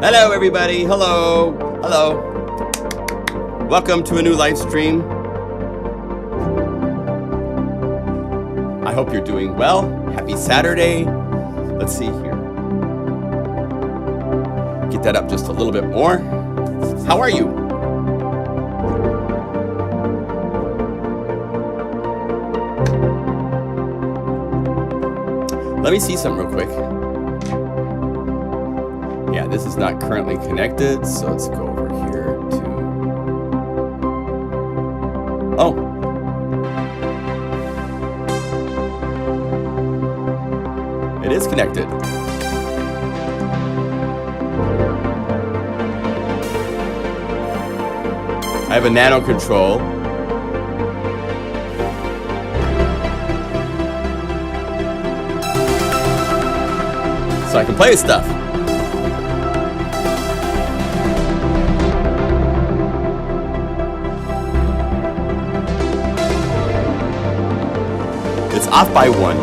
Hello, everybody. Hello. Hello. Welcome to a new live stream. I hope you're doing well. Happy Saturday. Let's see here. Get that up just a little bit more. How are you? Let me see something real quick. Yeah, this is not currently connected, so let's go over here to... Oh. It is connected. I have a nano control. So I can play with stuff. It's off by 1.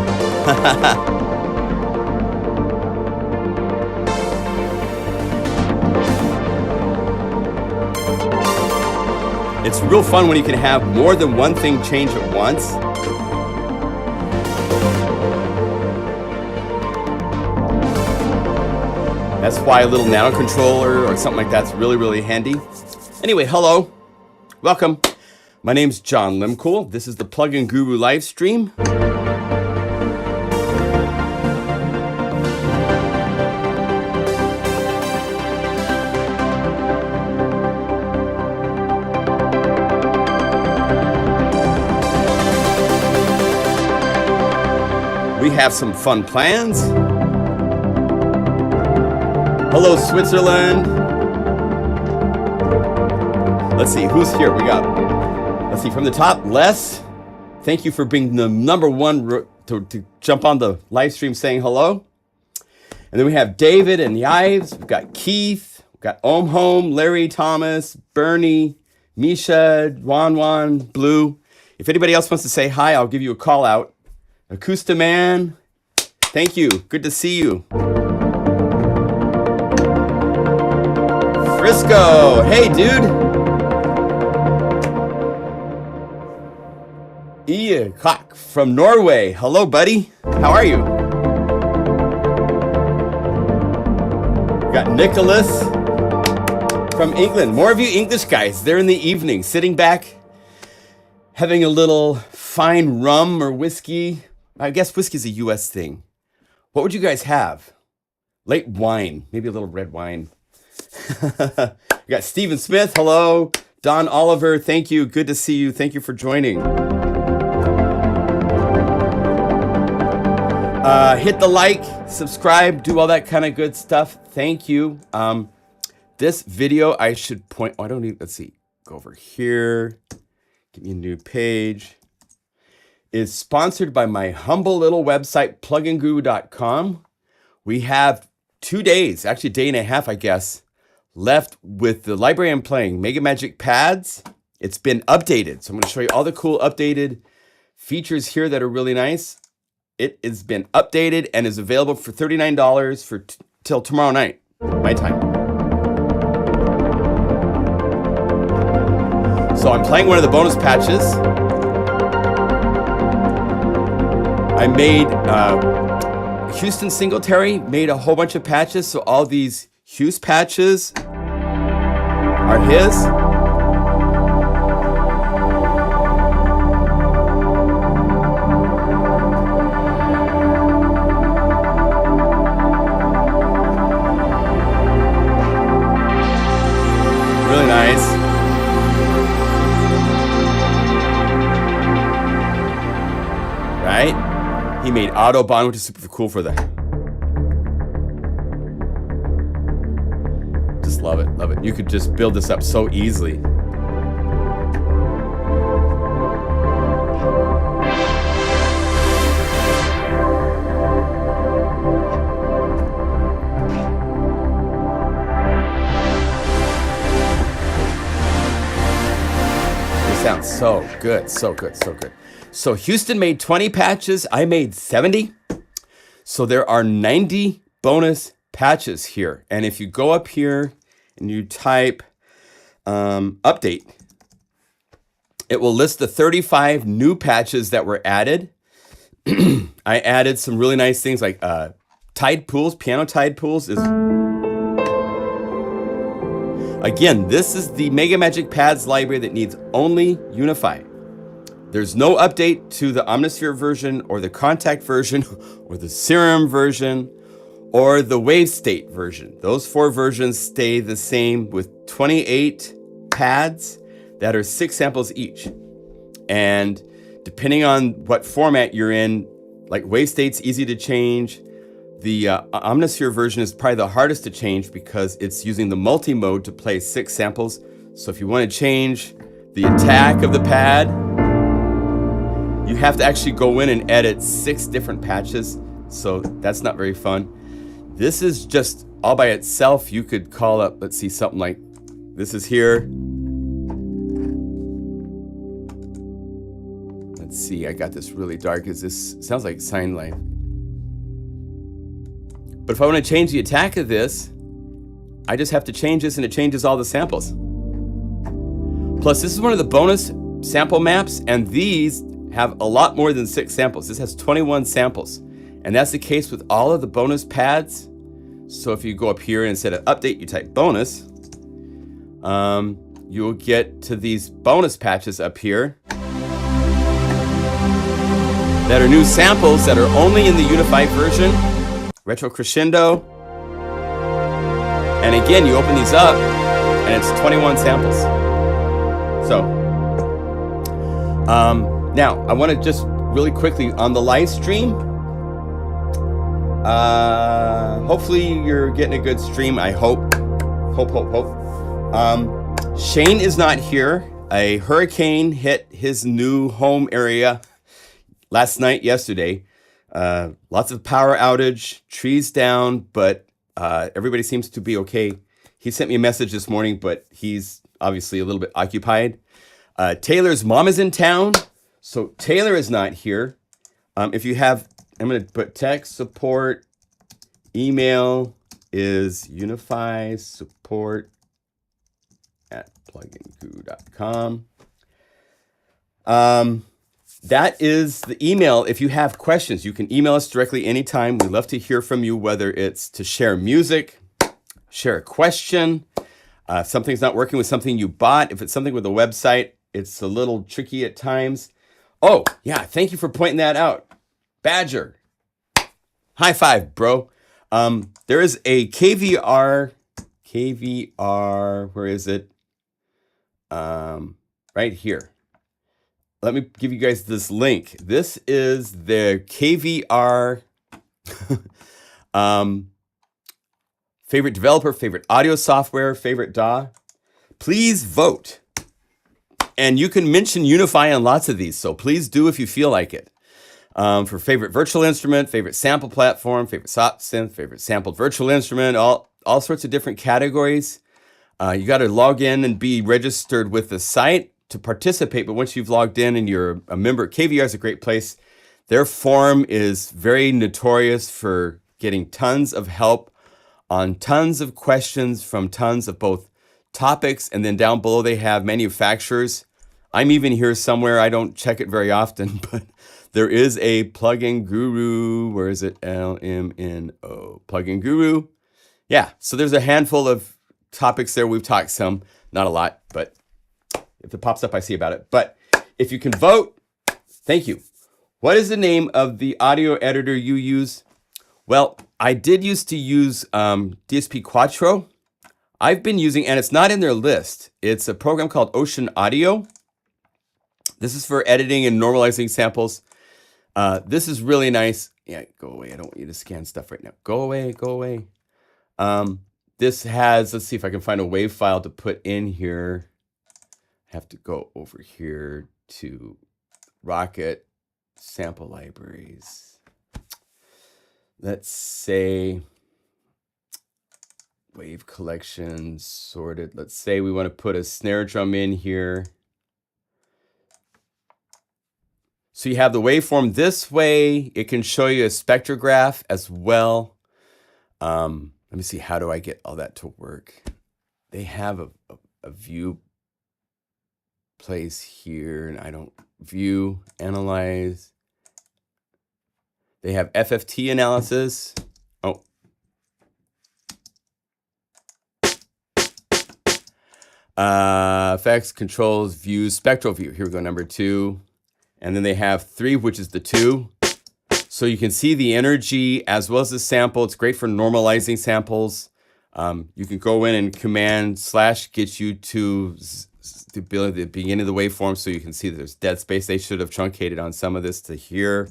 It's real fun when you can have more than one thing change at once. That's why a little nano controller or something like that's really, really handy. Anyway, hello. Welcome. My name's John Limcool. This is the Plugin Guru live stream. We have some fun plans. Hello, Switzerland. Let's see, who's here? We got, let's see, from the top, Les. Thank you for being the number one to jump on the live stream saying hello. And then we have David and Yves. We've got Keith. We've got Home, Larry, Thomas, Bernie, Misha, Wan, Blue. If anybody else wants to say hi, I'll give you a call out. Acosta Man, thank you. Good to see you. Frisco, hey dude. Ia Kok from Norway. Hello, buddy. How are you? We got Nicholas from England. More of you English guys. They're in the evening, sitting back, having a little fine rum or whiskey. I guess whiskey's a US thing. What would you guys have? Late wine, maybe a little red wine. We got Stephen Smith, hello. Don Oliver, thank you. Good to see you. Thank you for joining. Hit the like, subscribe, do all that kind of good stuff. Thank you. This video, I should point, I don't need, let's see, go over here. Give me a new page. Is sponsored by my humble little website, pluginguru.com. We have 2 days, actually a day and a half, I guess, left with the library I'm playing, MegaMagic Pads. It's been updated, so I'm going to show you all the cool updated features here that are really nice. It has been updated and is available for $39 for till tomorrow night, my time. So I'm playing one of the bonus patches. I made Houston Singletary made a whole bunch of patches, so all these Hughes patches are his. Really nice. Right? He made Autobahn, which is super cool for that. Just love it, love it. You could just build this up so easily. It sounds so good, so good, so good. So Houston made 20 patches. I made 70. So there are 90 bonus patches here. And if you go up here and you type update, it will list the 35 new patches that were added. I added some really nice things like tide pools, piano tide pools is... Again, this is the MegaMagic Pads library that needs only Unify. There's no update to the Omnisphere version or the Contact version or the Serum version or the Wave State version. Those 4 versions stay the same with 28 pads that are 6 samples each. And depending on what format you're in, like Wave State's easy to change. The Omnisphere version is probably the hardest to change because it's using the multi-mode to play 6 samples. So if you want to change the attack of the pad, you have to actually go in and edit 6 different patches. So that's not very fun. This is just all by itself. You could call up, let's see, something like this is here. Let's see, I got this really dark. Is this sounds like Sine Life. But if I want to change the attack of this, I just have to change this and it changes all the samples. Plus, this is one of the bonus sample maps, and these have a lot more than 6 samples. This has 21 samples, and that's the case with all of the bonus pads. So if you go up here and instead of update, you type bonus, you'll get to these bonus patches up here that are new samples that are only in the Unified version. Retro Crescendo. And again, you open these up and it's 21 samples. So, now I want to just really quickly on the live stream. Hopefully you're getting a good stream. I hope. Shane is not here. A hurricane hit his new home area yesterday. Lots of power outage, trees down, but everybody seems to be okay. He sent me a message this morning, but he's obviously a little bit occupied. Taylor's mom is in town, so Taylor is not here. If you have, I'm going to put tech support, email is unifysupport@pluginguru.com. That is the email. If you have questions, you can email us directly anytime. We love to hear from you, whether it's to share music, share a question, if something's not working with something you bought, if it's something with a website, it's a little tricky at times. Oh, yeah, thank you for pointing that out. Badger. High five, bro. There is a KVR, where is it? Right here. Let me give you guys this link. This is the KVR favorite developer, favorite audio software, favorite DAW. Please vote. And you can mention Unify on lots of these, so please do if you feel like it. For favorite virtual instrument, favorite sample platform, favorite soft synth, favorite sampled virtual instrument, all sorts of different categories. You got to log in and be registered with the site to participate, but once you've logged in and you're a member, KVR is a great place. Their forum is very notorious for getting tons of help on tons of questions from tons of both topics, and then down below they have manufacturers. I'm even here somewhere. I don't check it very often, but there is a plugin guru. Where is it? LMNO. Plugin guru. Yeah, so there's a handful of topics there. We've talked some, not a lot, but if it pops up, I see about it. But if you can vote, thank you. What is the name of the audio editor you use? Well, I did used to use DSP Quattro. I've been using, and it's not in their list, it's a program called Ocean Audio. This is for editing and normalizing samples. This is really nice. Yeah, go away. I don't want you to scan stuff right now. Go away, go away. This has, let's see if I can find a WAV file to put in here. Have to go over here to Rocket sample libraries. Let's say wave collection sorted. Let's say we want to put a snare drum in here. So you have the waveform this way. It can show you a spectrograph as well. Let me see, how do I get all that to work? They have a view place here, and I don't view, analyze. They have FFT analysis. Oh. Effects, controls, views, spectral view. Here we go, number 2. And then they have 3, which is the 2. So you can see the energy as well as the sample. It's great for normalizing samples. You can go in and command / get you to the beginning of the waveform so you can see that there's dead space. They should have truncated on some of this to here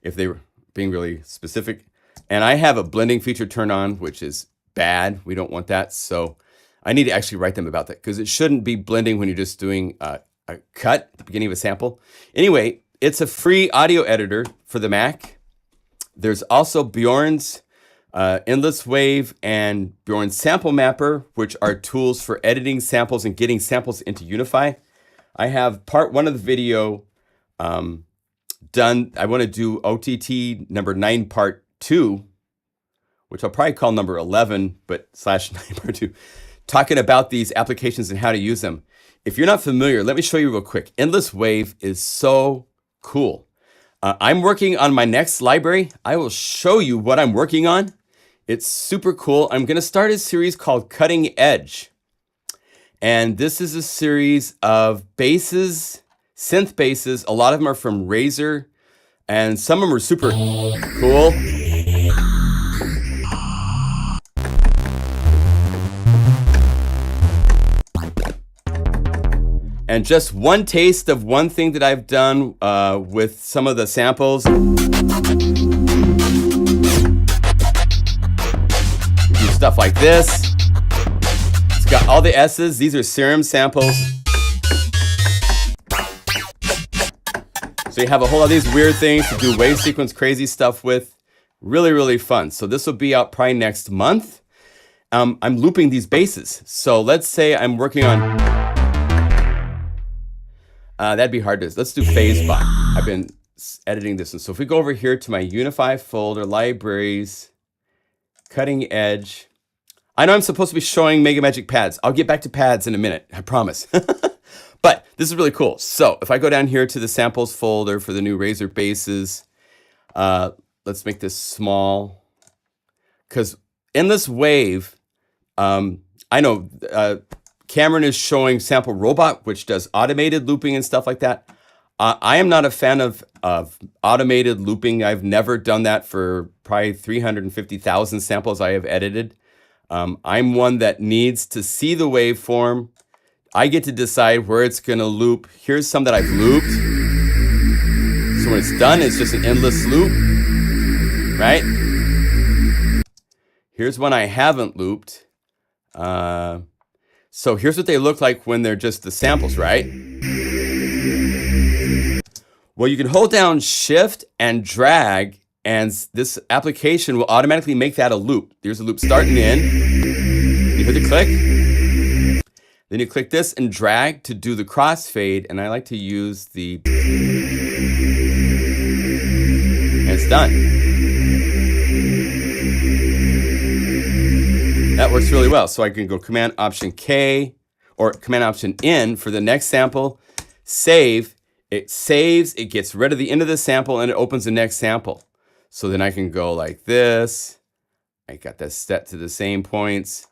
if they were being really specific. And I have a blending feature turned on, which is bad. We don't want that. So I need to actually write them about that because it shouldn't be blending when you're just doing a cut at the beginning of a sample. Anyway, it's a free audio editor for the Mac. There's also Bjorn's Endless Wave and Bjorn's Sample Mapper, which are tools for editing samples and getting samples into Unify. I have part 1 of the video done. I want to do OTT number 9 part 2, which I'll probably call number 11, but /9 part 2, talking about these applications and how to use them. If you're not familiar, let me show you real quick. Endless Wave is so cool. I'm working on my next library. I will show you what I'm working on. It's super cool. I'm going to start a series called Cutting Edge. And this is a series of basses, synth basses. A lot of them are from Razer, and some of them are super cool. And just one taste of one thing that I've done with some of the samples. Do stuff like this. It's got all the S's. These are serum samples. So you have a whole lot of these weird things to do wave sequence crazy stuff with. Really, really fun. So this will be out probably next month. I'm looping these basses. So let's say I'm working on... that'd be hard to... Let's do phase by. I've been editing this one. So if we go over here to my Unify folder, libraries, cutting edge. I know I'm supposed to be showing MegaMagic Pads. I'll get back to pads in a minute. I promise. But this is really cool. So if I go down here to the samples folder for the new Razer basses, let's make this small. Because Endless Wave, I know... Cameron is showing Sample Robot, which does automated looping and stuff like that. I am not a fan of automated looping. I've never done that for probably 350,000 samples I have edited. I'm one that needs to see the waveform. I get to decide where it's going to loop. Here's some that I've looped. So when it's done, it's just an endless loop, right? Here's one I haven't looped. So here's what they look like when they're just the samples, right? Well, you can hold down Shift and drag, and this application will automatically make that a loop. There's a loop starting in. You hit the click. Then you click this and drag to do the crossfade, and I like to use the... And it's done. That works really well. So I can go Command Option K or Command Option N for the next sample, save. It saves, it gets rid of the end of the sample, and it opens the next sample. So then I can go like this. I got that set to the same points.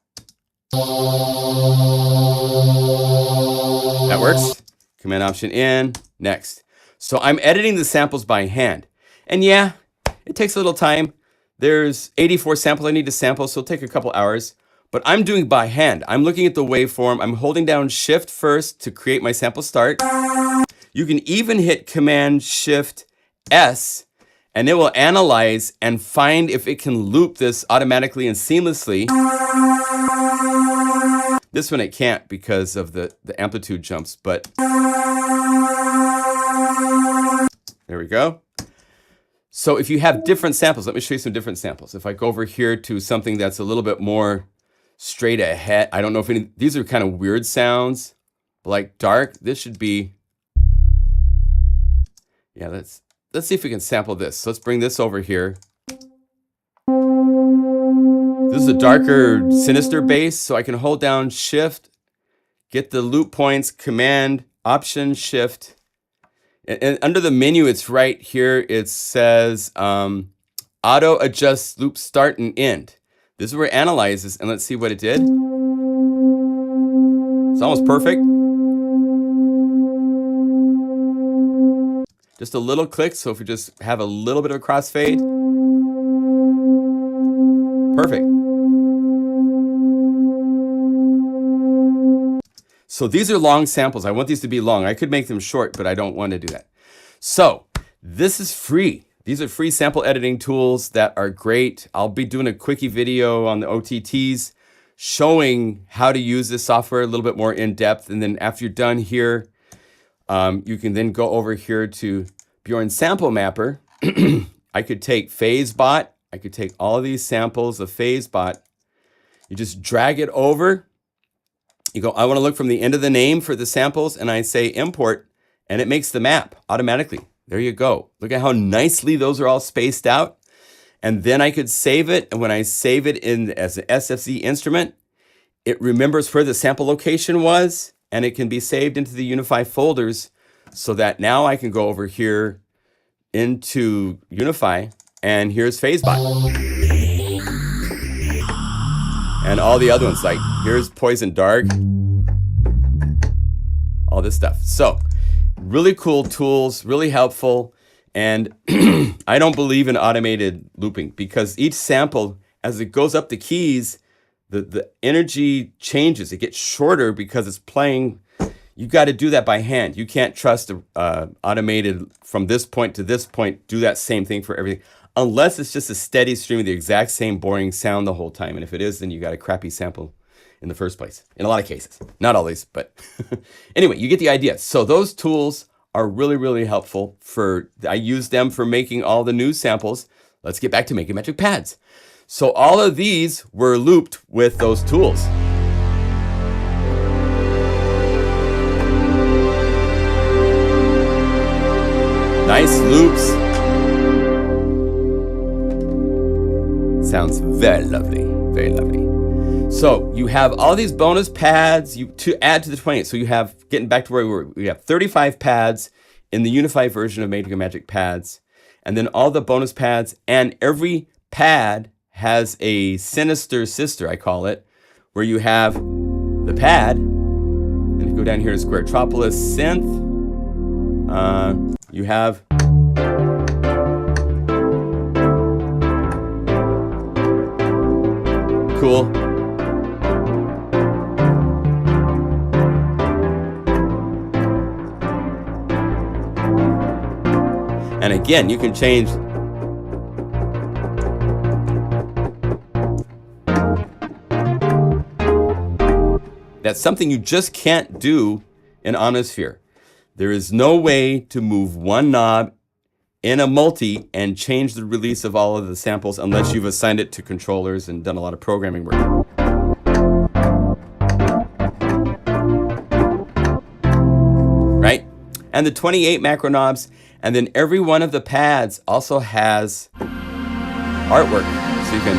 That works. Command Option N, next. So I'm editing the samples by hand. And yeah, it takes a little time. There's 84 samples I need to sample, so it'll take a couple hours. But I'm doing by hand. I'm looking at the waveform. I'm holding down Shift first to create my sample start. You can even hit Command Shift S, and it will analyze and find if it can loop this automatically and seamlessly. This one it can't because of the amplitude jumps, but there we go. So if you have different samples, let me show you some different samples. If I go over here to something that's a little bit more straight ahead, I don't know if any, these are kind of weird sounds, like dark. This should be, yeah, let's see if we can sample this. So let's bring this over here. This is a darker, sinister bass, so I can hold down Shift, get the loop points, Command, Option, Shift. And under the menu, it's right here. It says Auto Adjust Loop Start and End. This is where it analyzes, and let's see what it did. It's almost perfect. Just a little click, so if we just have a little bit of a crossfade. Perfect. So these are long samples. I want these to be long. I could make them short, but I don't want to do that. So this is free. These are free sample editing tools that are great. I'll be doing a quickie video on the OTTs showing how to use this software a little bit more in depth. And then after you're done here, you can then go over here to Bjorn Sample Mapper. I could take FazeBot. I could take all of these samples of FazeBot. You just drag it over. You go, I want to look from the end of the name for the samples, and I say import, and it makes the map automatically. There you go. Look at how nicely those are all spaced out. And then I could save it, and when I save it in as an SFC instrument, it remembers where the sample location was, and it can be saved into the Unify folders so that now I can go over here into Unify, and here's FazeBot. And all the other ones, like here's Poison Dark, all this stuff. So really cool tools, really helpful. And I don't believe in automated looping because each sample, as it goes up the keys, the energy changes. It gets shorter because it's playing. You got to do that by hand. You can't trust automated from this point to this point, do that same thing for everything. Unless it's just a steady stream of the exact same boring sound the whole time. And if it is, then you got a crappy sample in the first place. In a lot of cases. Not always, but anyway, you get the idea. So those tools are really, really helpful. I use them for making all the new samples. Let's get back to MegaMagic Pads. So all of these were looped with those tools. Nice loops. Sounds very lovely, very lovely. So you have all these bonus pads to add to the 28. So you have, getting back to where we were, we have 35 pads in the Unify version of MegaMagic Pads, and then all the bonus pads, and every pad has a sinister sister, I call it, where you have the pad, and if you go down here to Squaretropolis Synth, you have cool. And again, you can change that's something you just can't do in Omnisphere. There is no way to move one knob in a multi and change the release of all of the samples unless you've assigned it to controllers and done a lot of programming work. Right? And the 28 macro knobs, and then every one of the pads also has artwork. So you can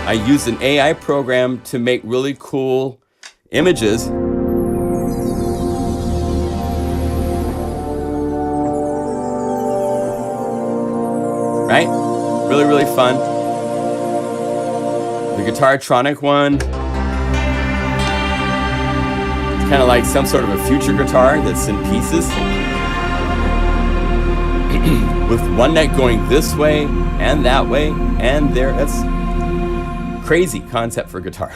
I used an AI program to make really cool images. Right? Really, really fun. The Guitartronic one. It's kind of like some sort of a future guitar that's in pieces. With one neck going this way and that way and there. That's crazy concept for guitar.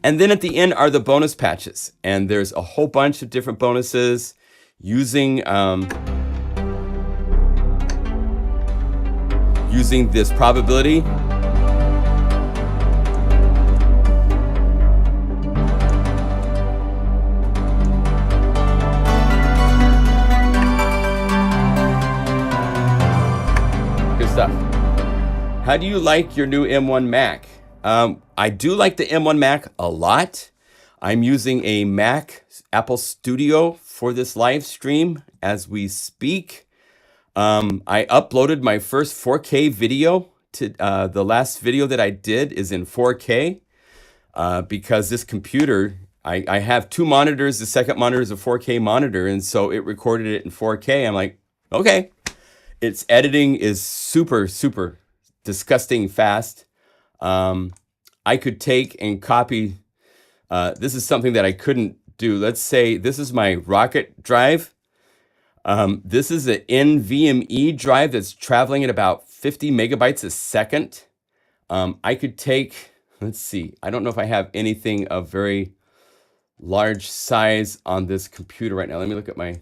And then at the end are the bonus patches. And there's a whole bunch of different bonuses using this probability. Good stuff. How do you like your new M1 Mac? I do like the M1 Mac a lot. I'm using a Mac Apple Studio for this live stream as we speak. I uploaded my first 4K video to the last video that I did is in 4K because this computer, I have two monitors. The second monitor is a 4K monitor, and so it recorded it in 4K. I'm like, okay. Its editing is super, super disgusting fast. I could take and copy. This is something that I couldn't do. Let's say this is my Rocket drive. This is an NVMe drive that's traveling at about 50 megabytes a second. I could take, let's see, I don't know if I have anything of very large size on this computer right now. Let me look at my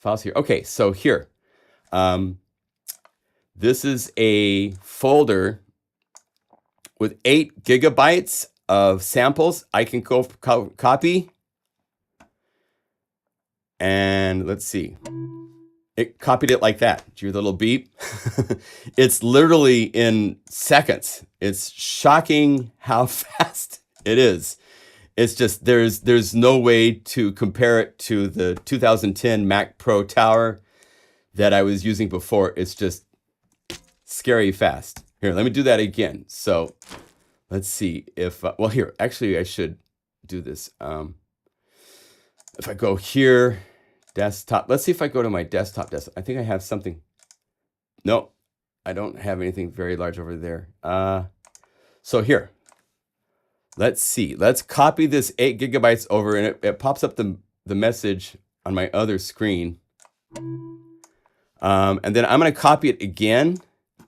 files here. Okay, so here. This is a folder with 8 gigabytes of samples. I can go copy. And let's see. It copied it like that. Did you hear the little beep? It's literally in seconds. It's shocking how fast it is. It's just, there's no way to compare it to the 2010 Mac Pro Tower that I was using before. It's just scary fast. Here, let me do that again. So let's see if, well here, actually I should do this. If I go here, desktop, let's see if I go to my desktop. I think I have something. No, I don't have anything very large over there. So here, let's see. Let's copy this 8 gigabytes over, and it pops up the message on my other screen. And then I'm going to copy it again.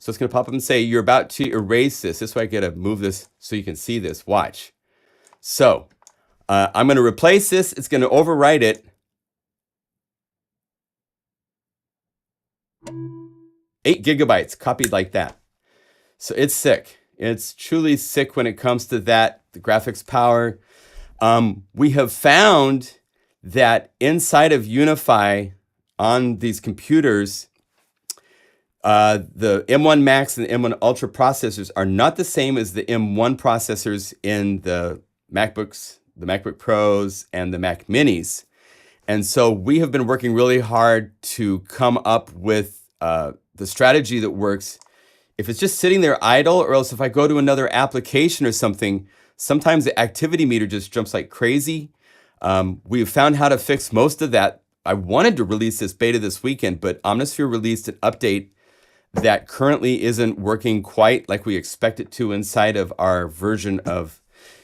So it's going to pop up and say, you're about to erase this. This way I get to move this so you can see this. Watch. So I'm going to replace this. It's going to overwrite it. 8 gigabytes copied like that. So it's sick. It's truly sick when it comes to that, the graphics power. We have found that inside of Unify on these computers, the M1 Max and the M1 Ultra processors are not the same as the M1 processors in the MacBooks, the MacBook Pros, and the Mac Minis. And so we have been working really hard to come up with the strategy that works. If it's just sitting there idle, or else if I go to another application or something, sometimes the activity meter just jumps like crazy. We've found how to fix most of that. I wanted to release this beta this weekend, but Omnisphere released an update that currently isn't working quite like we expect it to inside of our version of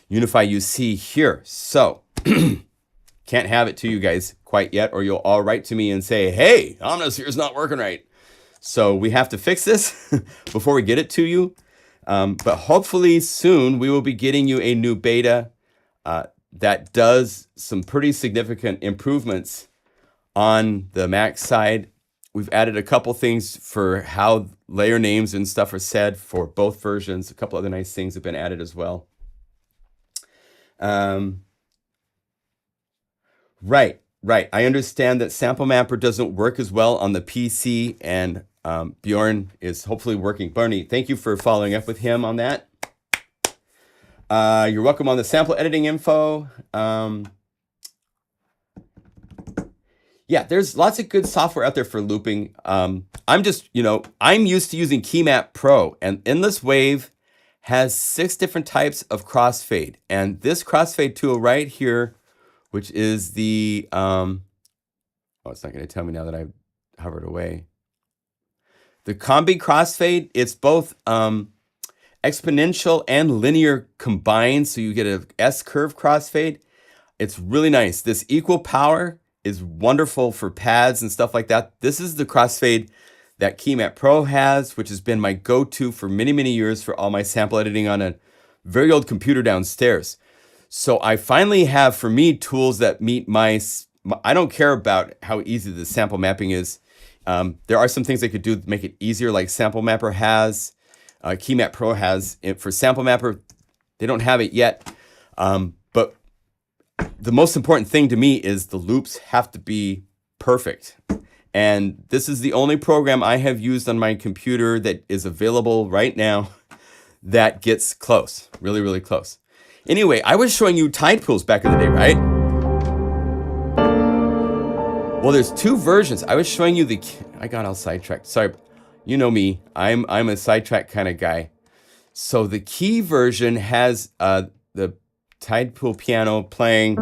Unify you see here. So can't have it to you guys quite yet, or you'll all write to me and say, hey, Omnisphere is not working right. So we have to fix this before we get it to you. But hopefully soon we will be getting you a new beta that does some pretty significant improvements on the Mac side. We've added a couple things for how layer names and stuff are said for both versions. A couple other nice things have been added as well. Right. I understand that Sample Mapper doesn't work as well on the PC, and Bjorn is hopefully working. Barney, thank you for following up with him on that. You're welcome on the sample editing info. Yeah, there's lots of good software out there for looping. I'm just, I'm used to using Keymap Pro, and Endless Wave has 6 different types of crossfade. And this crossfade tool right here, which is the, oh, it's not going to tell me now that I've hovered away. The Combi crossfade, it's both exponential and linear combined, so you get a S-curve crossfade. It's really nice. This equal power is wonderful for pads and stuff like that. This is the crossfade that Keymap Pro has, which has been my go-to for many, many years for all my sample editing on a very old computer downstairs. So I finally have, for me, tools that meet my I don't care about how easy the sample mapping is. There are some things I could do to make it easier, like Sample Mapper has, Keymap Pro has. For Sample Mapper, they don't have it yet. But the most important thing to me is the loops have to be perfect. And this is the only program I have used on my computer that is available right now that gets close, really, really close. Anyway, I was showing you tide pools back in the day, right? Well, there's 2 versions. I was showing you the, I got all sidetracked. Sorry, you know me. I'm a sidetrack kind of guy. So the key version has the tide pool piano playing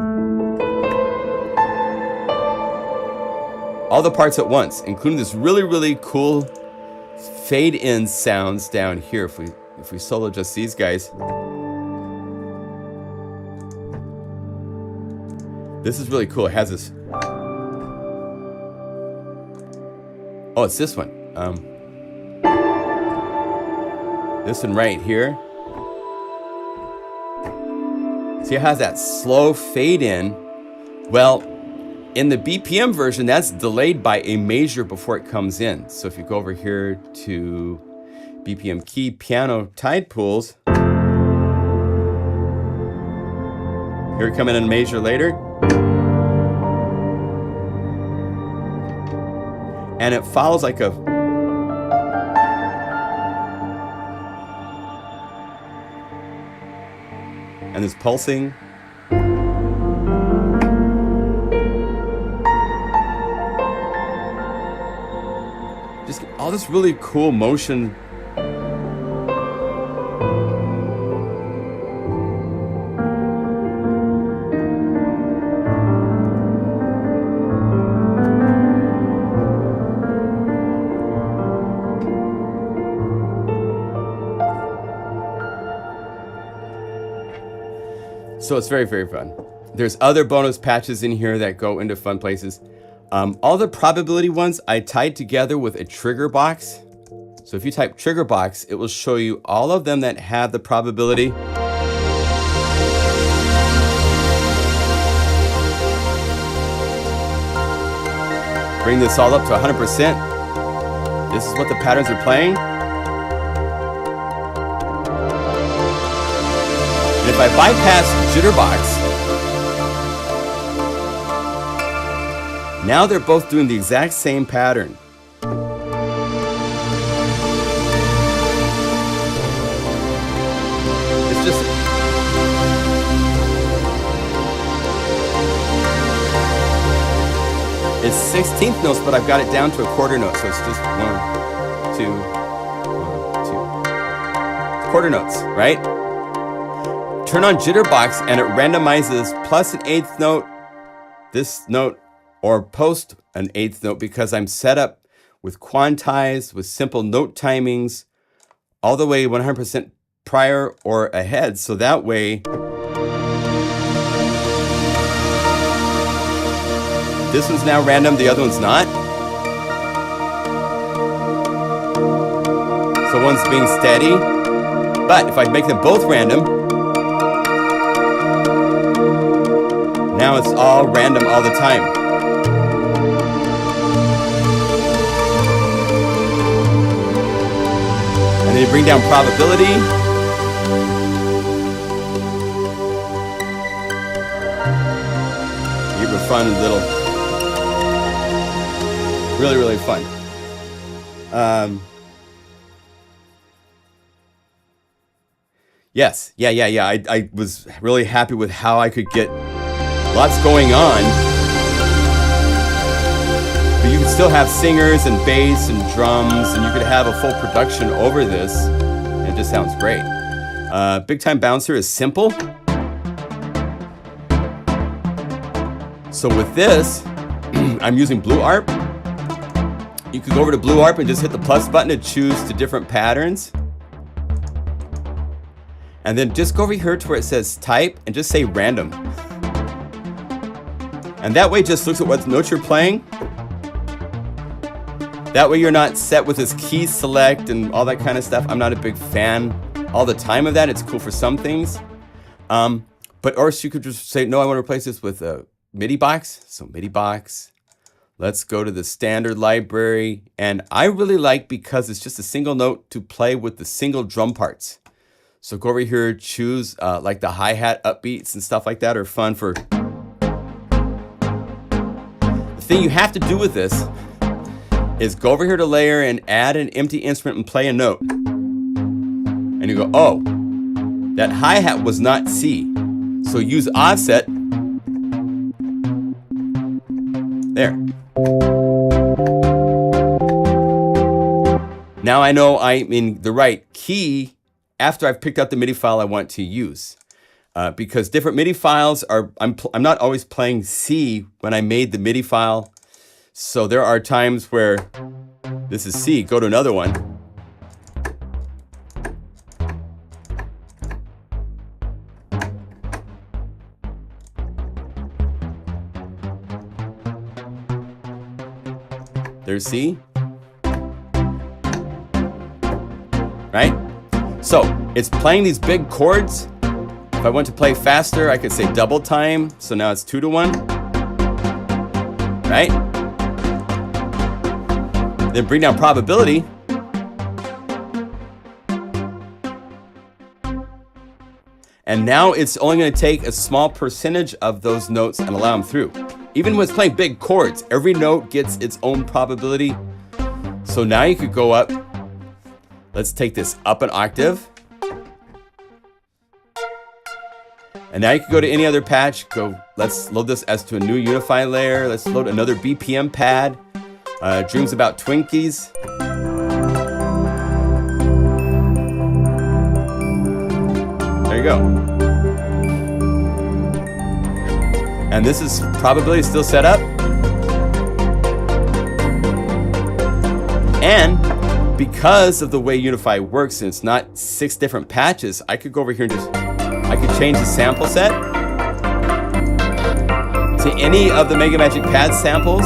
all the parts at once, including this really cool fade in sounds down here. If we solo just these guys, this is really cool. It has this. Oh, it's this one. This one right here. See, it has that slow fade in. Well, in the BPM version, that's delayed by a measure before it comes in. So if you go over here to BPM key piano tide pools, here we come in and measure later. And it follows like a and this pulsing. Just all this really cool motion. So it's very fun. There's other bonus patches in here that go into fun places. All the probability ones I tied together with a trigger box. So if you type trigger box, it will show you all of them that have the probability. Bring this all up to 100%. This is what the patterns are playing. And if I bypass Jitterbox, now they're both doing the exact same pattern. It's just it's 16th notes, but I've got it down to a quarter note, so it's just 1, 2, 1, 2. Quarter notes, right? Turn on Jitterbox and it randomizes plus an 8th note, this note, or post an 8th note, because I'm set up with quantize, with simple note timings, all the way 100% prior or ahead. So that way, this one's now random, the other one's not. So one's being steady, but if I make them both random, now it's all random all the time. And then you bring down probability. You have a fun little, really fun. Yes, yeah. I was really happy with how I could get lots going on, but you can still have singers and bass and drums, and you could have a full production over this, and it just sounds great. Big Time Bouncer is simple. So with this, I'm using Blue Arp. You could go over to Blue Arp and just hit the plus button to choose to different patterns. And then just go over here to where it says type and just say random. And that way it just looks at what notes you're playing. That way you're not set with this key select and all that kind of stuff. I'm not a big fan all the time of that. It's cool for some things. But or you could just say, no, I want to replace this with a MIDI box. So MIDI box. Let's go to the standard library. And I really like, because it's just a single note to play with the single drum parts. So go over here, choose like the hi-hat upbeats and stuff like that are fun for. The thing you have to do with this is go over here to layer and add an empty instrument and play a note. And you go, oh, that hi-hat was not C. So use offset. There. Now I know I'm in the right key after I've picked out the MIDI file I want to use. Because different MIDI files are, I'm not always playing C when I made the MIDI file. So there are times where this is C, go to another one. There's C. Right? So it's playing these big chords. If I want to play faster, I could say double time. So now it's 2 to 1. Right? Then bring down probability. And now it's only going to take a small percentage of those notes and allow them through. Even when it's playing big chords, every note gets its own probability. So now you could go up. Let's take this up an octave. And now you can go to any other patch. Let's load this as to a new Unify layer. Let's load another BPM pad. Dreams about Twinkies. There you go. And this is probability still set up. And because of the way Unify works, and it's not 6 different patches, I could go over here and I could change the sample set to any of the MegaMagic Pads samples.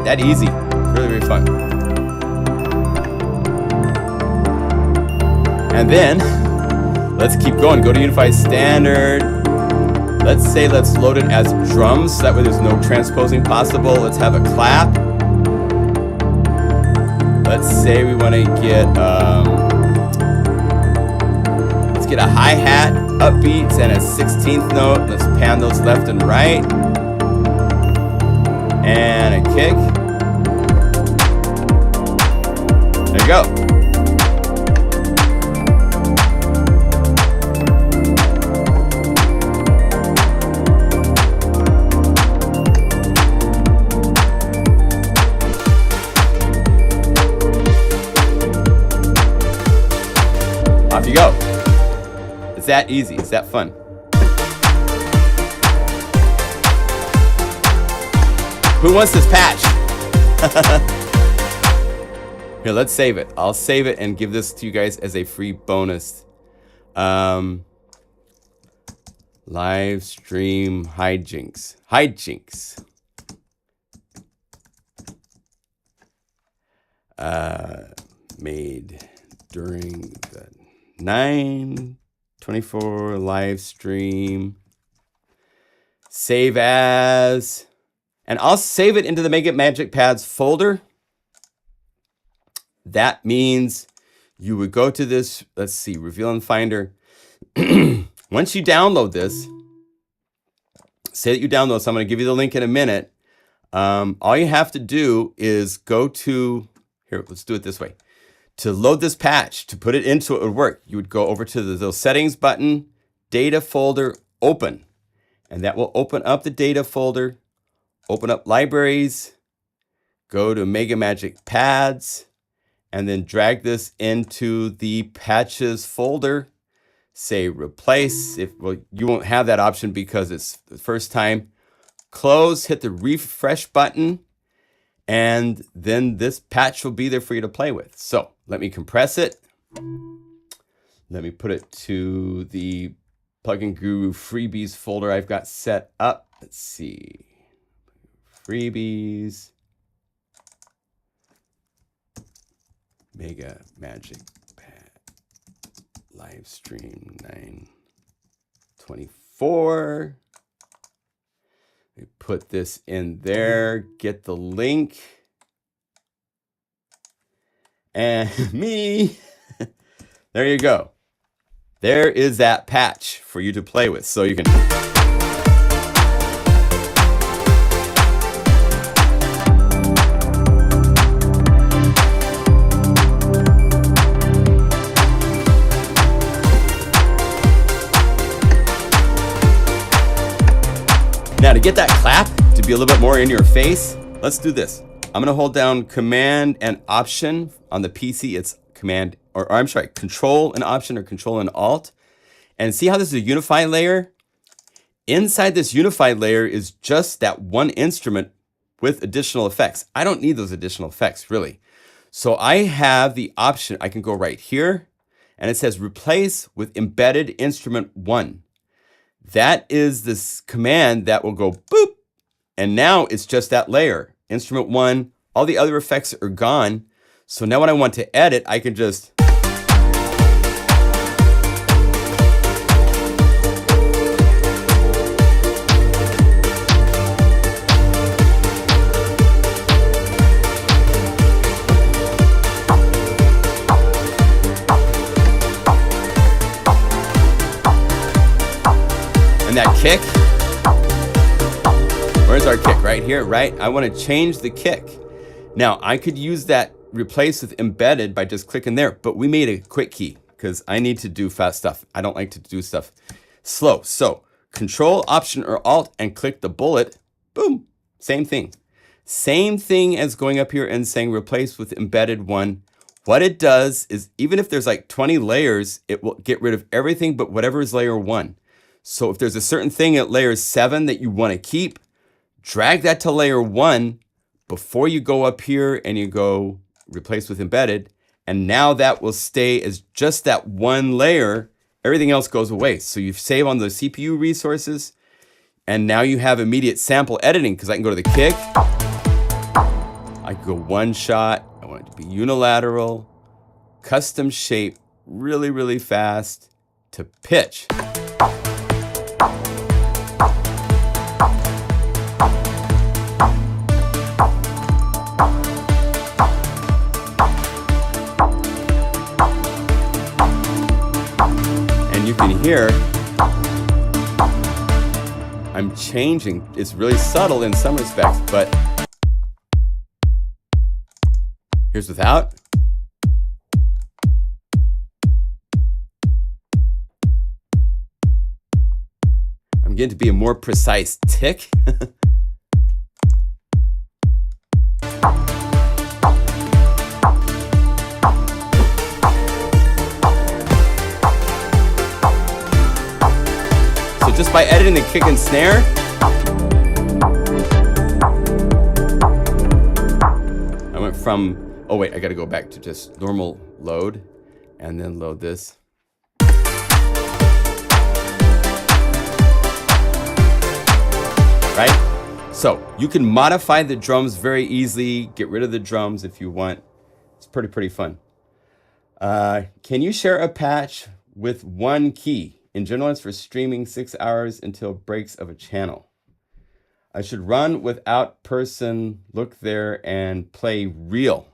That easy. Really, really fun. And then let's keep going. Go to Unify Standard. Let's load it as drums. So that way there's no transposing possible. Let's have a clap. Let's say we want to get let's get a hi-hat, upbeats, and a 16th note. Let's pan those left and right. And a kick. There you go. Off you go. It's that easy. It's that fun. Who wants this patch? Here, let's save it. I'll save it and give this to you guys as a free bonus. Live stream hijinks. Hijinks. Made during the 9/24 live stream. Save as. And I'll save it into the MegaMagic Pads folder. That means you would go to this, let's see, Reveal in Finder. Once you download this, say that you download, so I'm going to give you the link in a minute. All you have to do is go to, here, let's do it this way. To load this patch, to put it into it would work, you would go over to the settings button, data folder, open. And that will open up the data folder. Open up libraries, go to MegaMagic Pads, and then drag this into the patches folder. Say replace. Well, you won't have that option because it's the first time. Close, hit the refresh button, and then this patch will be there for you to play with. So let me compress it. Let me put it to the Plugin Guru freebies folder I've got set up. Let's see. Freebies, MegaMagic Pad, live stream 9/24. We put this in there, get the link, and me. There you go. There is that patch for you to play with, so you can. get that clap to be a little bit more in your face, let's do this. I'm gonna hold down Command and Option. On the PC, it's Command, or I'm sorry, Control and Option or Control and Alt. And see how this is a Unify layer? Inside this Unify layer is just that one instrument with additional effects. I don't need those additional effects, really. So I have the option, I can go right here, and it says Replace with Embedded Instrument 1. That is this command that will go boop, and now it's just that layer. Instrument 1, all the other effects are gone. So now when I want to edit, I can just... And that kick, where's our kick? Right here, right? I want to change the kick. Now, I could use that replace with embedded by just clicking there, but we made a quick key because I need to do fast stuff. I don't like to do stuff slow. So Control, Option, or Alt and click the bullet. Boom, same thing. Same thing as going up here and saying replace with embedded 1. What it does is even if there's like 20 layers, it will get rid of everything but whatever is layer 1. So if there's a certain thing at layer 7 that you want to keep, drag that to layer 1 before you go up here and you go replace with embedded. And now that will stay as just that one layer. Everything else goes away. So you save on the CPU resources. And now you have immediate sample editing because I can go to the kick. I can go one shot. I want it to be unilateral, custom shape, really, really fast to pitch. You can hear I'm changing. It's really subtle in some respects, but here's without. I'm getting to be a more precise tick. Just by editing the kick and snare, I went from, oh wait, I gotta go back to just normal load and then load this. Right? So you can modify the drums very easily, get rid of the drums if you want. It's pretty fun. Can you share a patch with one key? In general, it's for streaming 6 hours until breaks of a channel. I should run without person, look there, and play real.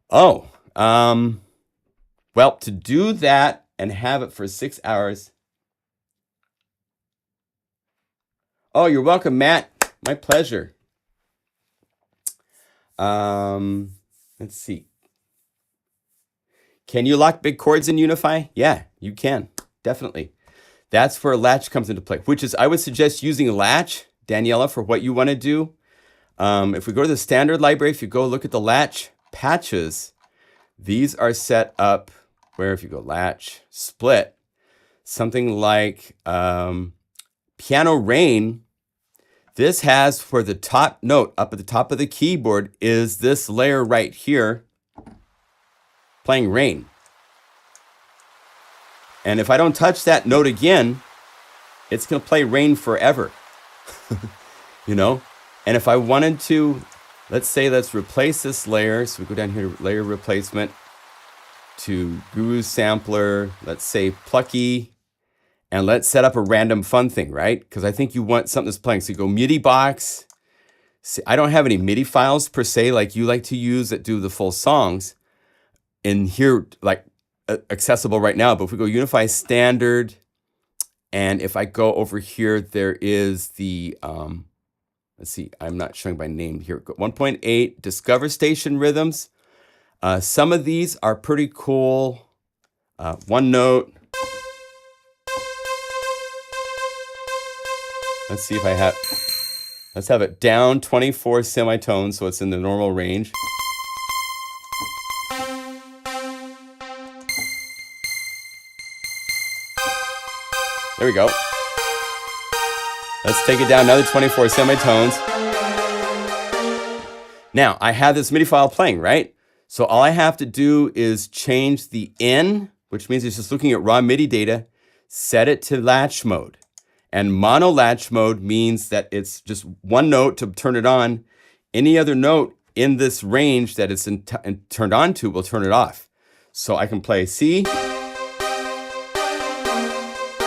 Oh, well, to do that and have it for 6 hours. Oh, you're welcome, Matt. My pleasure. Let's see. Can you lock big chords in Unify? Yeah, you can. Definitely. That's where latch comes into play, which is I would suggest using latch, Daniela, for what you want to do. If we go to the standard library, if you go look at the latch patches, these are set up where if you go latch, split, something like piano rain, this has for the top note up at the top of the keyboard is this layer right here playing rain. And if I don't touch that note again, it's going to play rain forever, you know? And if I wanted to, let's replace this layer. So we go down here to layer replacement to Guru sampler, let's say plucky, and let's set up a random fun thing, right? Because I think you want something that's playing. So you go MIDI box. See, I don't have any MIDI files per se like you like to use that do the full songs in here, like accessible right now. But if we go Unify standard, and if I go over here, there is the, let's see, I'm not showing by name here. 1.8 Discover Station Rhythms. Some of these are pretty cool. One note. Let's see if I have, let's have it down 24 semitones so it's in the normal range. There we go. Let's take it down another 24 semitones. Now, I have this MIDI file playing, right? So all I have to do is change the in, which means it's just looking at raw MIDI data, set it to latch mode. And mono latch mode means that it's just one note to turn it on. Any other note in this range that it's turned on to will turn it off. So I can play C.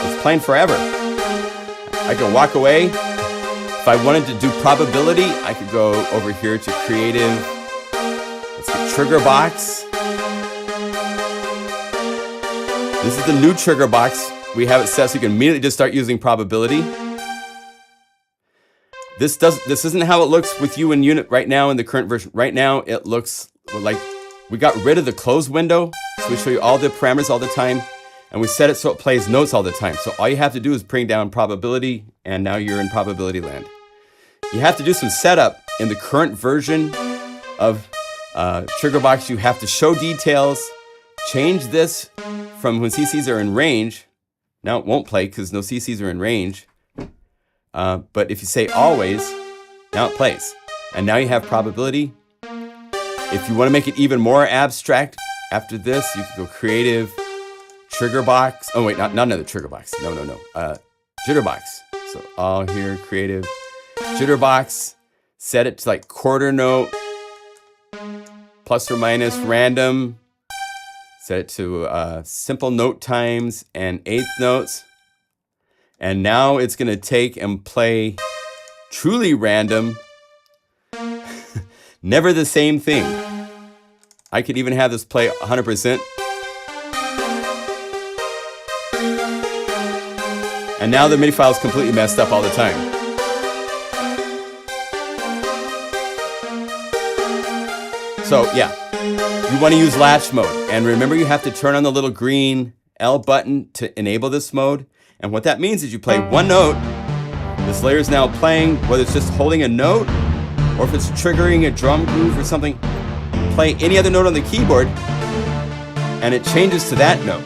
It's playing forever. I can walk away. If I wanted to do probability, I could go over here to creative. Let's get trigger box. This is the new trigger box. We have it set so you can immediately just start using probability. This isn't how it looks with you in Unit right now in the current version. Right now it looks like we got rid of the close window, so we show you all the parameters all the time, and we set it so it plays notes all the time. So all you have to do is bring down probability, and now you're in probability land. You have to do some setup in the current version of trigger box. You have to show details, change this from when CCs are in range. Now it won't play because no CCs are in range. But if you say always, now it plays. And now you have probability. If you want to make it even more abstract, after this, you can go creative, trigger box. Oh wait, not another trigger box. No. Jitterbox. So all here, creative, Jitterbox. Set it to like quarter note, plus or minus random. Set it to simple note times and eighth notes. And now it's going to take and play truly random. Never the same thing. I could even have this play 100%. And now the MIDI file is completely messed up all the time. So yeah. You want to use latch mode, and remember you have to turn on the little green L button to enable this mode. And what that means is you play one note, this layer is now playing, whether it's just holding a note or if it's triggering a drum groove or something, play any other note on the keyboard and it changes to that note.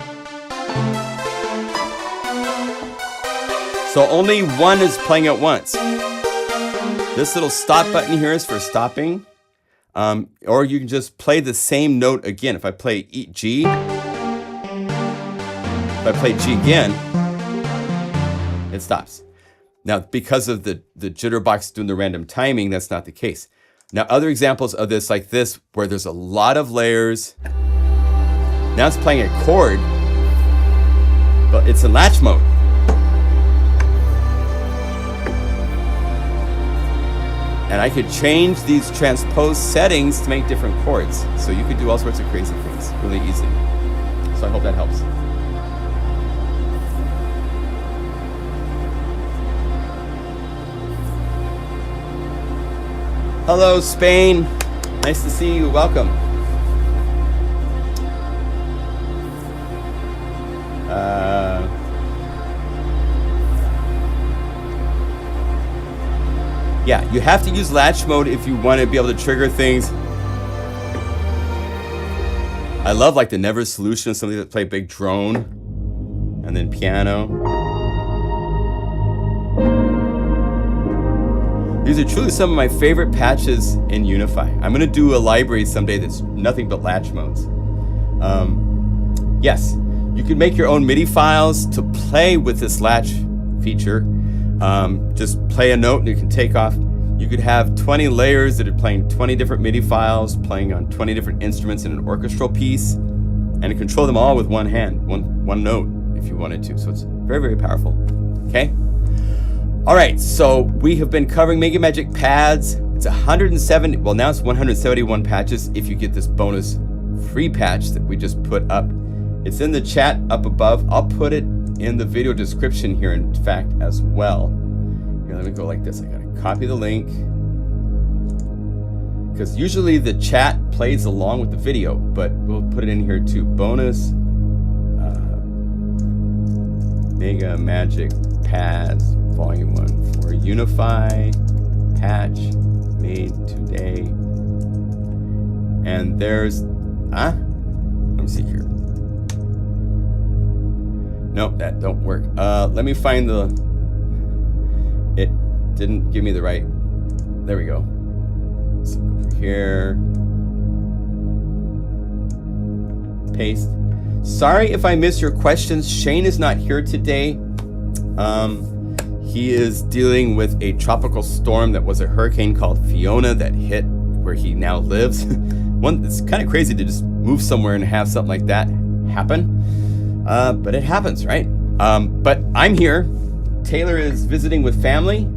So only one is playing at once. This little stop button here is for stopping. Or you can just play the same note again. If I play G, if I play G again, it stops. Now, because of the Jitterbox doing the random timing, that's not the case. Now, other examples of this, like this, where there's a lot of layers. Now it's playing a chord, but it's in latch mode. And I could change these transpose settings to make different chords. So you could do all sorts of crazy things really easy. So I hope that helps. Hello, Spain. Nice to see you. Welcome. Yeah, you have to use latch mode if you want to be able to trigger things. I love like the Never Solution, something that play big drone and then piano. These are truly some of my favorite patches in Unify. I'm going to do a library someday that's nothing but latch modes. Yes, you can make your own MIDI files to play with this latch feature. Just play a note and you can take off. You could have 20 layers that are playing 20 different MIDI files, playing on 20 different instruments in an orchestral piece, and control them all with one hand, one note if you wanted to. So it's very, very powerful. Okay? All right, so we have been covering MegaMagic Pads. It's 170, well now it's 171 patches if you get this bonus free patch that we just put up. It's in the chat up above. I'll put it in the video description here, in fact, as well. Here, let me go like this. I gotta copy the link, because usually the chat plays along with the video, but we'll put it in here too. Bonus MegaMagic Pads volume 1 for Unify Patch made today. And there's, let me see here. Nope, that don't work. Let me find the, it didn't give me the right, there we go. So go over here. Paste. Sorry if I missed your questions. Shane is not here today. He is dealing with a tropical storm that was a hurricane called Fiona that hit where he now lives. It's kind of crazy to just move somewhere and have something like that happen. But it happens, right? But I'm here. Taylor is visiting with family.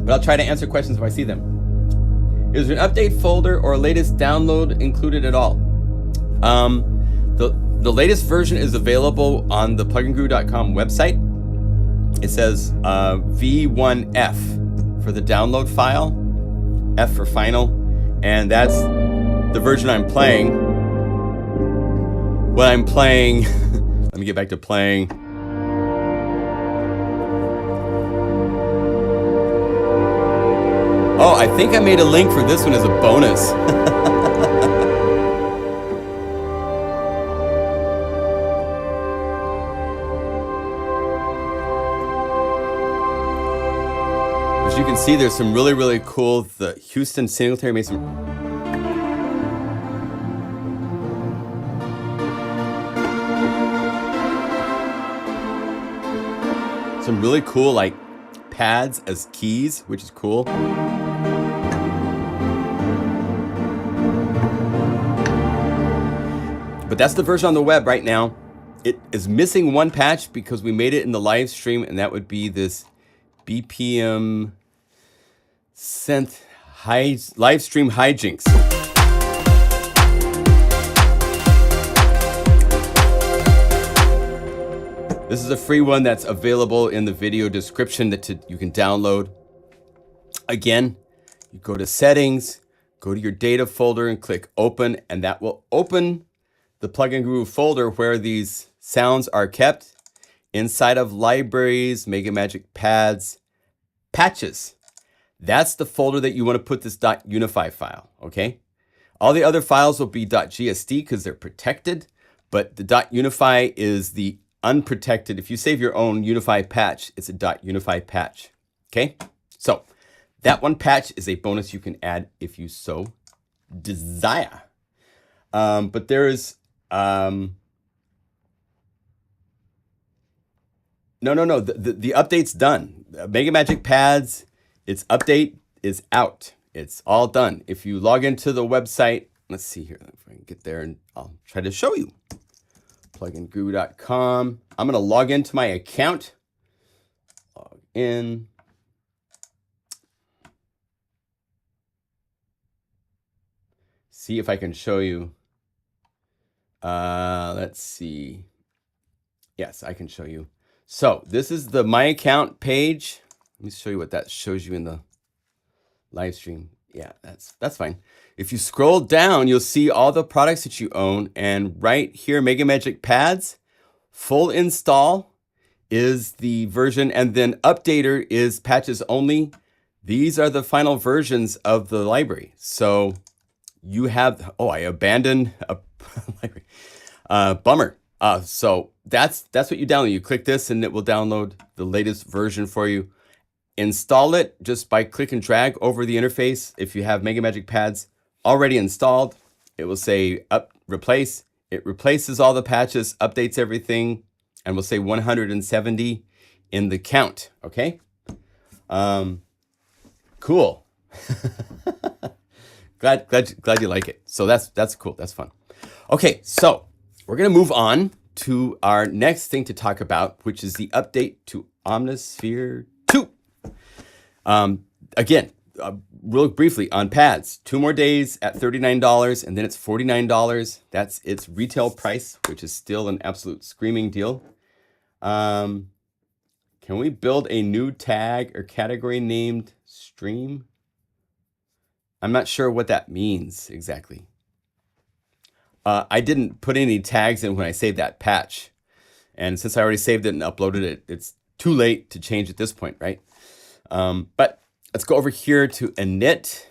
But I'll try to answer questions if I see them. Is there an update folder or latest download included at all? The latest version is available on the pluginguru.com website. It says V1F for the download file, F for final, and that's the version I'm playing. When I'm playing, let me get back to playing. Oh, I think I made a link for this one as a bonus. As you can see, there's some really, really cool, the Houston Singletary made some really cool like pads as keys, which is cool. But that's the version on the web right now. It is missing one patch because we made it in the live stream, and that would be this BPM synth live stream hijinks. This is a free one that's available in the video description that you can download. Again, you go to settings, go to your data folder and click open, and that will open the Plugin Guru folder where these sounds are kept inside of libraries, MegaMagic Pads, patches. That's the folder that you want to put this .unify file, okay? All the other files will be .gsd because they're protected, but the .unify is the unprotected. If you save your own Unify patch, it's a .unify patch, okay? So that one patch is a bonus you can add if you so desire. But there is, no, the update's done. MegaMagic Pads, its update is out. It's all done. If you log into the website, let's see here if I can get there and I'll try to show you. pluginguru.com. I'm going to log into my account. Log in. See if I can show you. Let's see. Yes, I can show you. So this is the My Account page. Let me show you what that shows you in the live stream. Yeah, that's fine. If you scroll down, you'll see all the products that you own. And right here, MegaMagic Pads, full install is the version. And then Updater is patches only. These are the final versions of the library. So you have, oh, I abandoned a library. Bummer. So that's what you download. You click this and it will download the latest version for you. Install it just by click and drag over the interface. If you have MegaMagic Pads already installed, it will say replace. It replaces all the patches, updates everything, and will say 170 in the count. Okay. Cool. glad you like it. So that's cool. That's fun. Okay, so we're gonna move on to our next thing to talk about, which is the update to Omnisphere 2. Again, real briefly on pads, 2 more days at $39, and then it's $49. That's its retail price, which is still an absolute screaming deal. Can we build a new tag or category named stream? I'm not sure what that means exactly. I didn't put any tags in when I saved that patch. And since I already saved it and uploaded it, it's too late to change at this point, right? But let's go over here to init.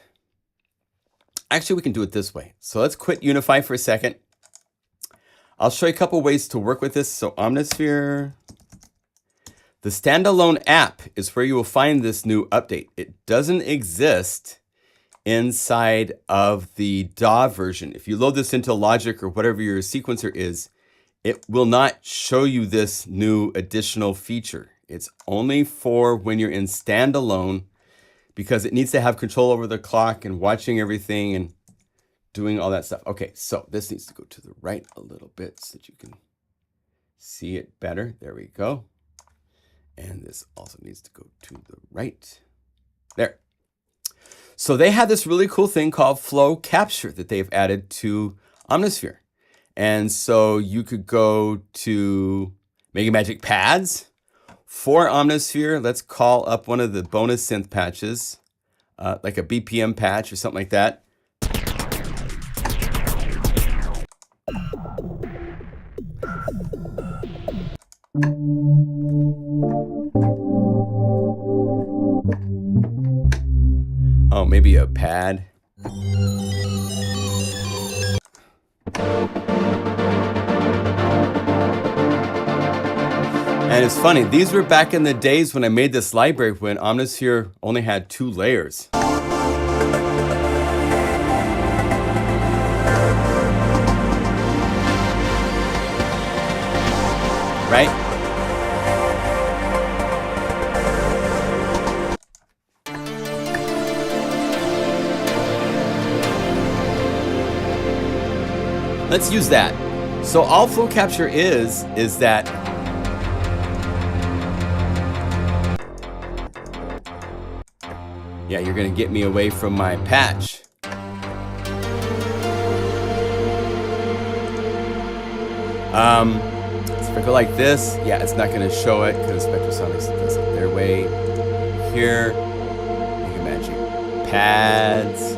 Actually, we can do it this way. So let's quit Unify for a second. I'll show you a couple ways to work with this. So Omnisphere. The standalone app is where you will find this new update. It doesn't exist inside of the DAW version. If you load this into Logic or whatever your sequencer is, it will not show you this new additional feature. It's only for when you're in standalone, because it needs to have control over the clock and watching everything and doing all that stuff. Okay, so this needs to go to the right a little bit so that you can see it better. There we go. And this also needs to go to the right. There. So they have this really cool thing called flow capture that they've added to Omnisphere. And so you could go to MegaMagic Pads for Omnisphere. Let's call up one of the bonus synth patches, like a BPM patch or something like that. Oh, maybe a pad. And it's funny, these were back in the days when I made this library when Omnisphere only had 2 layers. Right? Let's use that. So all flow capture is that yeah, you're gonna get me away from my patch. So if I go like this, yeah, it's not gonna show it because Spectrasonics does it their way. Here, MegaMagic Pads.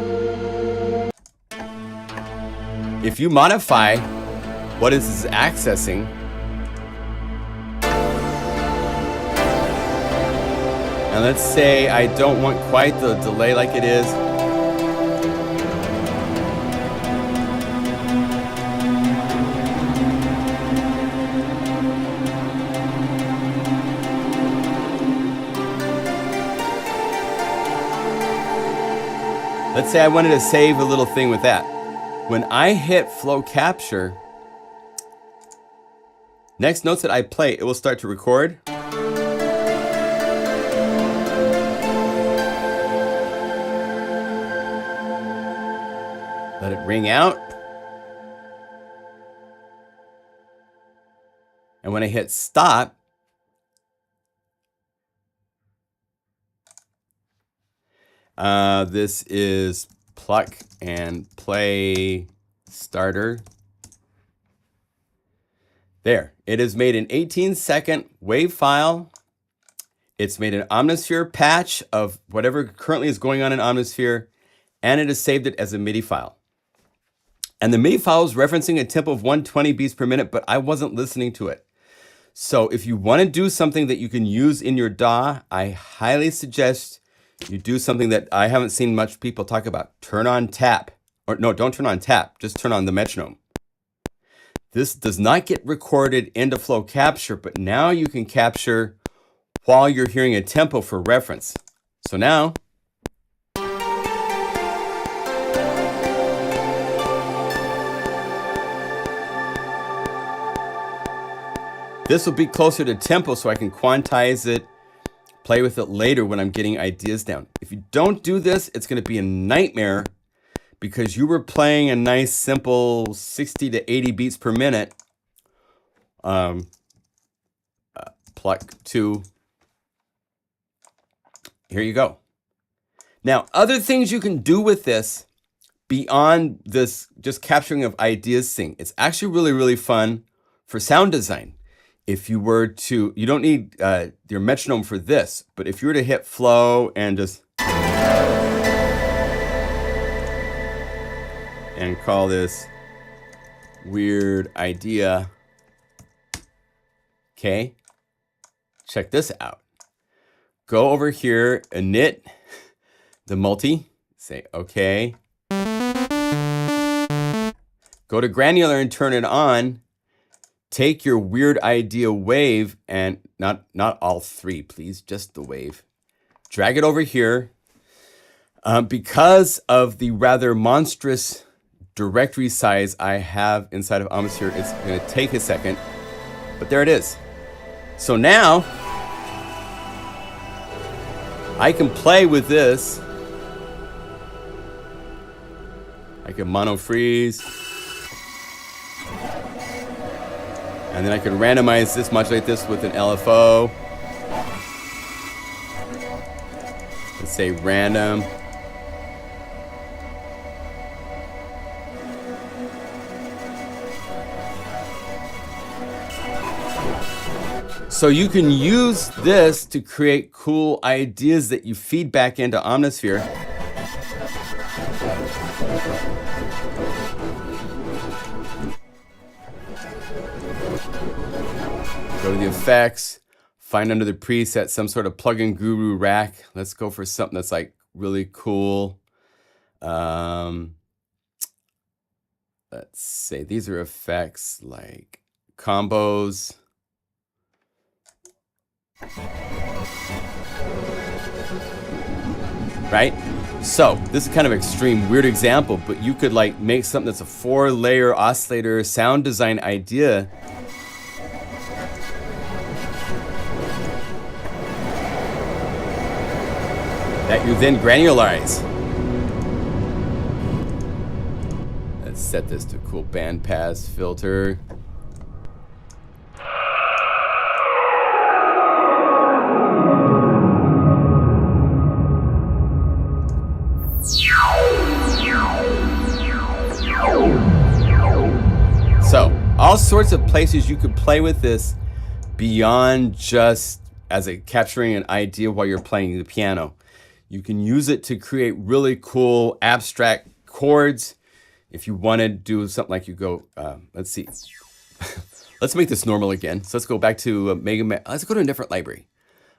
If you modify what this is accessing, and let's say I don't want quite the delay like it is. Let's say I wanted to save a little thing with that. When I hit flow capture, next notes that I play, it will start to record. Let it ring out. And when I hit stop, this is pluck and play starter. There, it has made an 18-second wave file. It's made an Omnisphere patch of whatever currently is going on in Omnisphere, and it has saved it as a MIDI file. And the MIDI file is referencing a tempo of 120 beats per minute, but I wasn't listening to it. So if you want to do something that you can use in your DAW, I highly suggest you do something that I haven't seen much people talk about. Turn on tap. Or no, don't turn on tap. Just turn on the metronome. This does not get recorded into flow capture, but now you can capture while you're hearing a tempo for reference. So now, this will be closer to tempo so I can quantize it, play with it later when I'm getting ideas down. If you don't do this, it's going to be a nightmare because you were playing a nice simple 60 to 80 beats per minute. Pluck 2. Here you go. Now, other things you can do with this beyond this just capturing of ideas thing. It's actually really, really fun for sound design. If you were to, you don't need your metronome for this, but if you were to hit flow and just, and call this weird idea. Okay, check this out. Go over here, init the multi, say okay. Go to granular and turn it on. Take your weird idea wave, and not all three, please, just the wave. Drag it over here. Because of the rather monstrous directory size I have inside of Omnisphere, it's going to take a second, but there it is. So now I can play with this. I can mono freeze. And then I can randomize this, modulate this with an LFO. Let's say random. So you can use this to create cool ideas that you feed back into Omnisphere. Go to the effects, find under the preset some sort of plugin guru rack. Let's go for something that's like really cool. Let's say these are effects like combos. Right? So this is kind of extreme, weird example, but you could like make something that's a 4-layer oscillator sound design idea. That you then granularize. Let's set this to cool bandpass filter. So, all sorts of places you could play with this beyond just as a capturing an idea while you're playing the piano. You can use it to create really cool abstract chords. If you want to do something like you go, let's see. Let's make this normal again. So let's go back to let's go to a different library.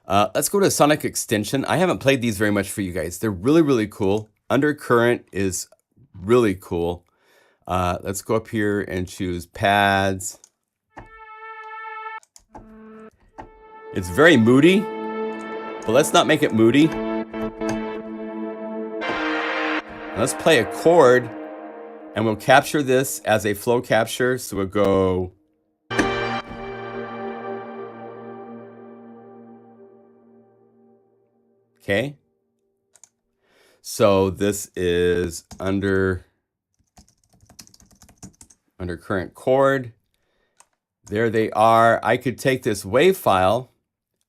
Let's go to Sonic Extension. I haven't played these very much for you guys. They're really, really cool. Undercurrent is really cool. Let's go up here and choose pads. It's very moody, but let's not make it moody. Let's play a chord, and we'll capture this as a flow capture. So we'll go. Okay. So this is undercurrent chord. There they are. I could take this wave file.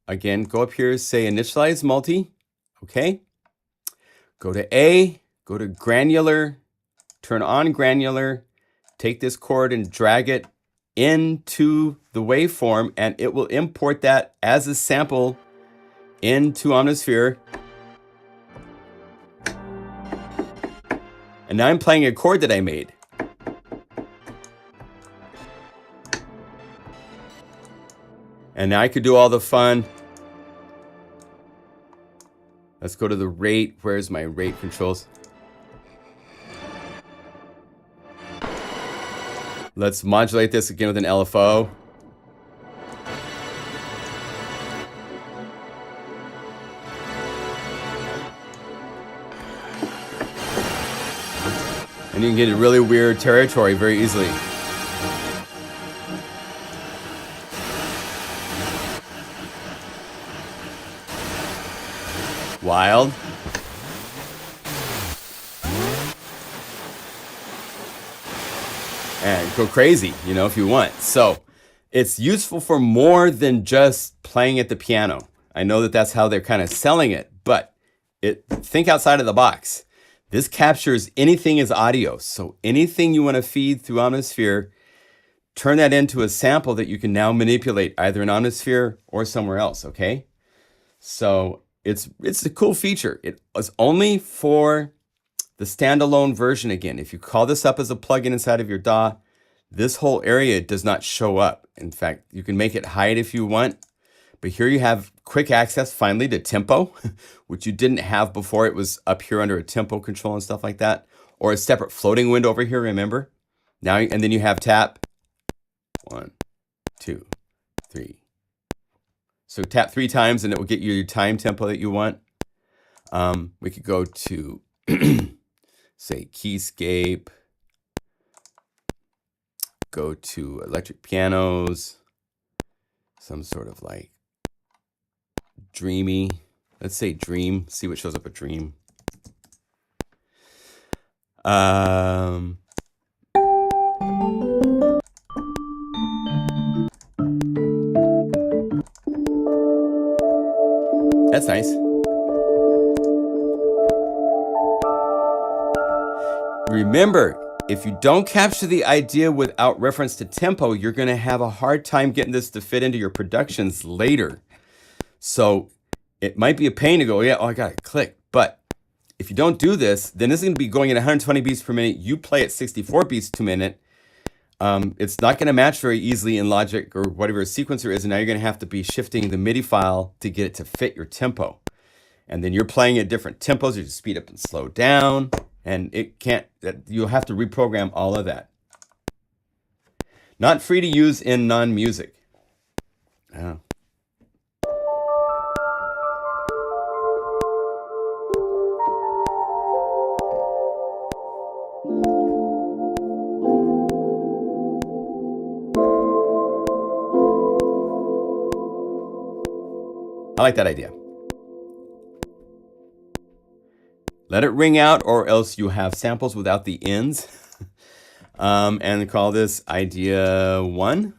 Again, go up here, say initialize multi. Okay. Go to A, go to granular, turn on granular, take this chord and drag it into the waveform, and it will import that as a sample into Omnisphere. And now I'm playing a chord that I made. And now I could do all the fun. Let's go to the rate. Where's my rate controls? Let's modulate this again with an LFO. And you can get a really weird territory very easily. Wild. And go crazy, you know, if you want. So it's useful for more than just playing at the piano. I know that that's how they're kind of selling it, but think outside of the box. This captures anything as audio. So anything you want to feed through Omnisphere, turn that into a sample that you can now manipulate either in Omnisphere or somewhere else, okay? So it's a cool feature. It was only for the standalone version again. If you call this up as a plugin inside of your DAW, this whole area does not show up. In fact, you can make it hide if you want, but here you have quick access finally to tempo, which you didn't have before. It was up here under a tempo control and stuff like that, or a separate floating window over here, remember? Now, and then you have tap 1, 2, 3. So tap 3 times and it will get you your time tempo that you want. We could go to, say, keyscape, go to electric pianos, some sort of like dreamy. Let's say dream, see what shows up with dream. That's nice. Remember, if you don't capture the idea without reference to tempo, you're going to have a hard time getting this to fit into your productions later. So it might be a pain to go, yeah, oh, I got to click. But if you don't do this, then this is going to be going at 120 beats per minute. You play at 64 beats per minute. It's not going to match very easily in Logic or whatever a sequencer is. And now you're going to have to be shifting the MIDI file to get it to fit your tempo. And then you're playing at different tempos. You just speed up and slow down. And it can't, you'll have to reprogram all of that. Not free to use in non-music. Oh. I like that idea. Let it ring out, or else you have samples without the ends. And call this idea 1.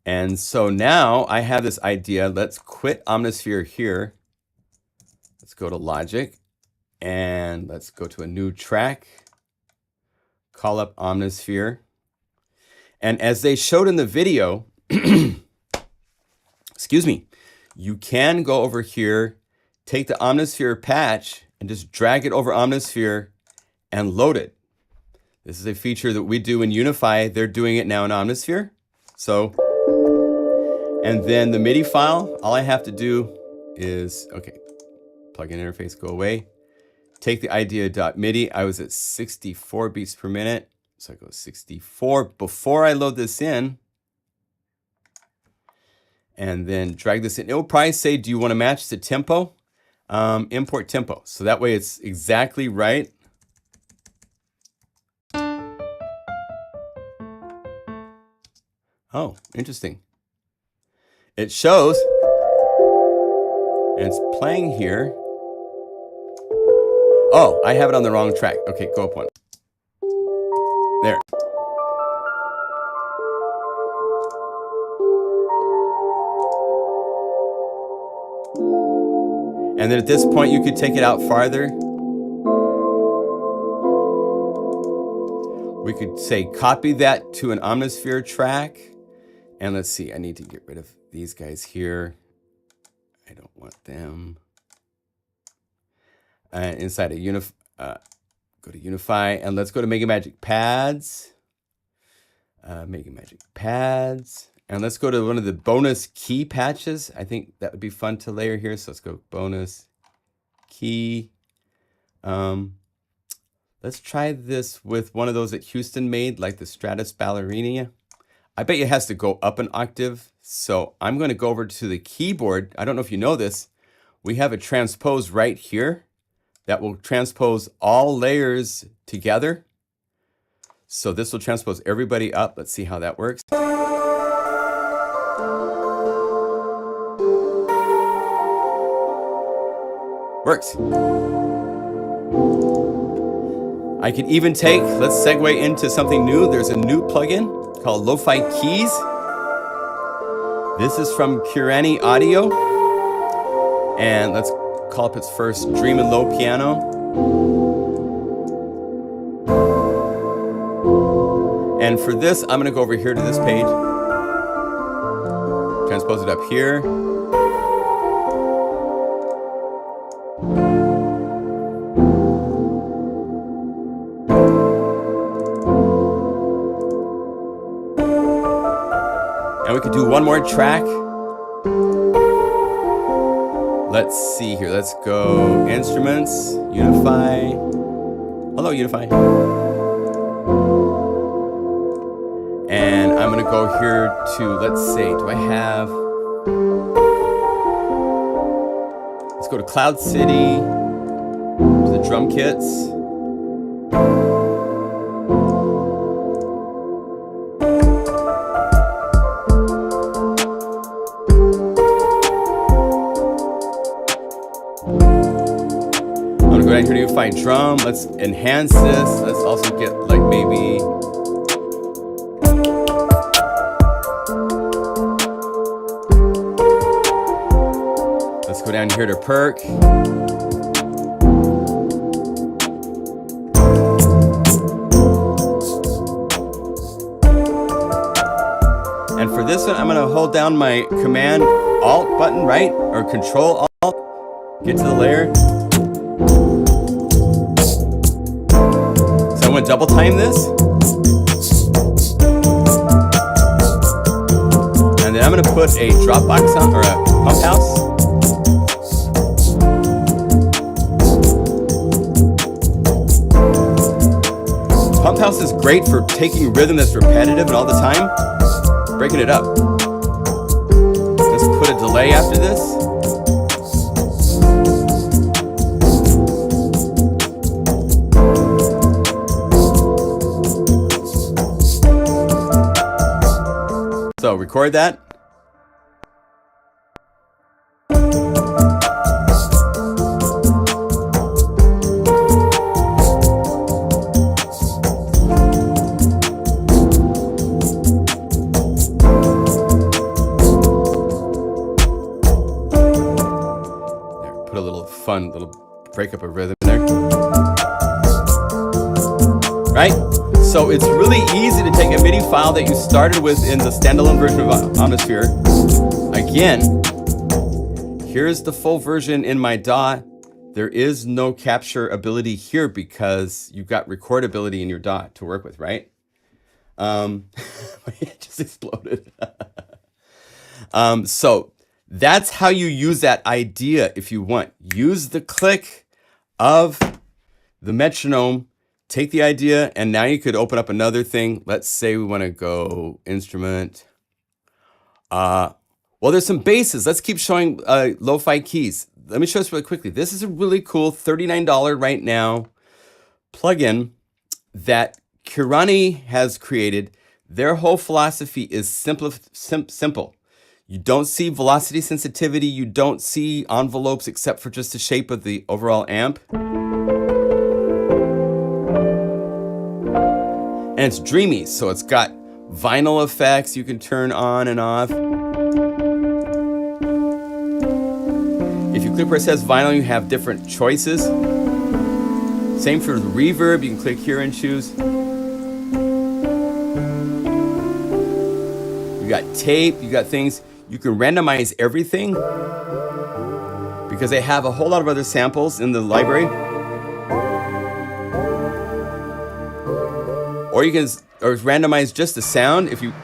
And so now I have this idea. Let's quit Omnisphere here. Let's go to Logic and let's go to a new track. Call up Omnisphere. And as they showed in the video, excuse me, you can go over here, take the Omnisphere patch and just drag it over Omnisphere and load it. This is a feature that we do in Unify. They're doing it now in Omnisphere. So, and then the MIDI file, all I have to do is, okay, plugin interface, go away. Take the idea.midi. I was at 64 beats per minute. So I go 64 before I load this in. And then drag this in. It will probably say, do you want to match the tempo? Import tempo. So that way it's exactly right. Oh, interesting. It shows, and it's playing here. Oh, I have it on the wrong track. Okay, go up one. There. And then at this point, you could take it out farther. We could say copy that to an Omnisphere track. And let's see, I need to get rid of these guys here. I don't want them. Inside of Unify, go to Unify, and let's go to MegaMagic Pads. MegaMagic Pads. And let's go to one of the bonus key patches. I think that would be fun to layer here. So let's go bonus key. Let's try this with one of those that Houston made, like the Stratus Ballerina. I bet it has to go up an octave. So I'm going to go over to the keyboard. I don't know if you know this. We have a transpose right here that will transpose all layers together. So this will transpose everybody up. Let's see how that works. Works. I could even take, let's segue into something new. There's a new plugin called Lofi Keys. This is from Karanyi Audio. And let's call up its first Dream and Low piano. And for this, I'm gonna go over here to this page. Transpose it up here. could do one more track. Let's see here. Let's go instruments, Unify. Hello, Unify. And I'm gonna go here to, let's see, do I have, let's go to Cloud City, to the drum kits. Go down here to Unify drum. Let's enhance this. Let's also get like maybe let's go down here to perk. And for this one, I'm gonna hold down my Command Alt button, right? Or Control Alt. Get to the layer. I'm going to double time this. And then I'm going to put a Dropbox on, or a pump house. Pump house is great for taking rhythm that's repetitive and all the time, breaking it up. Let's put a delay after this. So record that. There, put a little fun little breakup of rhythm in there. Right? So it's really easy to take a MIDI file that you started with in the standalone version of Omnisphere. Again, here's the full version in my DAW. There is no capture ability here because you've got recordability in your DAW to work with, right? It just exploded. So that's how you use that idea if you want. Use the click of the metronome. Take the idea, and now you could open up another thing. Let's say we want to go instrument. Well, there's some basses. Let's keep showing lo-fi keys. Let me show this really quickly. This is a really cool $39 right now plugin that Karanyi has created. Their whole philosophy is simple. You don't see velocity sensitivity. You don't see envelopes except for just the shape of the overall amp. And it's dreamy, so it's got vinyl effects you can turn on and off. If you click where it says vinyl, you have different choices. Same for the reverb, you can click here and choose. You got tape, you got things. You can randomize everything because they have a whole lot of other samples in the library. Or you can randomize just the sound. If you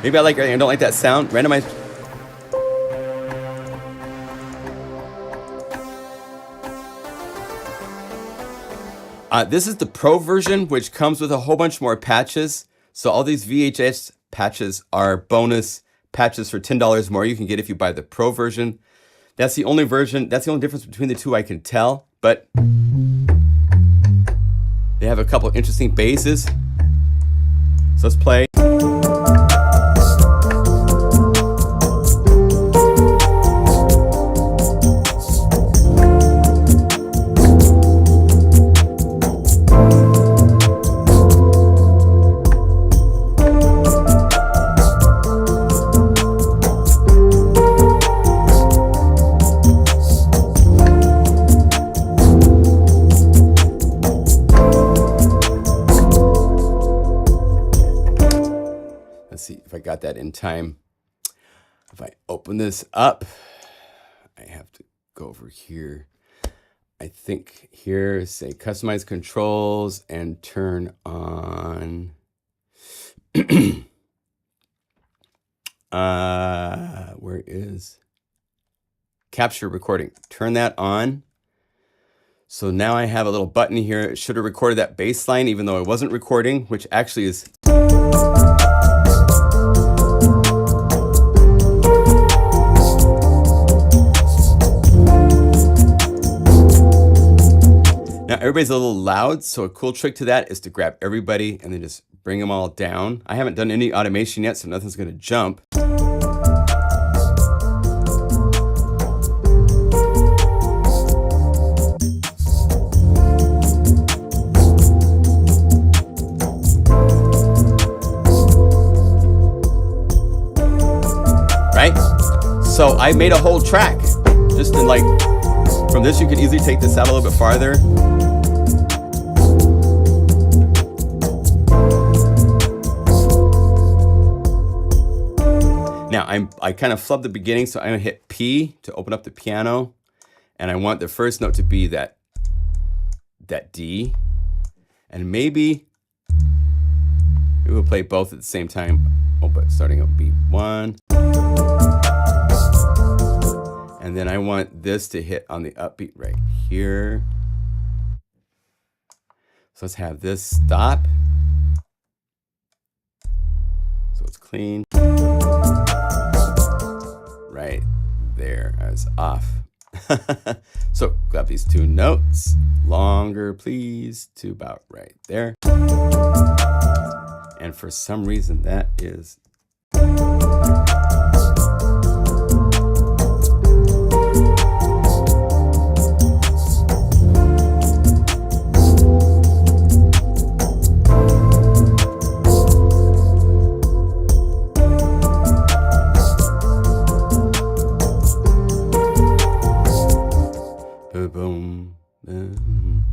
maybe I don't like that sound, randomize. This is the Pro version, which comes with a whole bunch more patches. So all these VHS patches are bonus patches for $10 more you can get if you buy the Pro version. That's the only version. That's the only difference between the two I can tell. But they have a couple interesting basses. So let's play. Got that in time. If I open this up, I have to go over here. I think here, say customize controls and turn on Where is capture recording? Turn that on. So now I have a little button here. It should have recorded that bass line even though I wasn't recording, which actually is. Now everybody's a little loud, so a cool trick to that is to grab everybody and then just bring them all down. I haven't done any automation yet, so nothing's gonna jump. Right? So I made a whole track just in like, from this you could easily take this out a little bit farther. Now I kind of flubbed the beginning, so I'm gonna hit P to open up the piano, and I want the first note to be that D, and maybe we'll play both at the same time. Oh, but starting at beat 1. And then I want this to hit on the upbeat right here. So let's have this stop. So it's clean. Right there, I was off. So grab these two notes. Longer, please, to about right there. And for some reason that is. Boom, boom.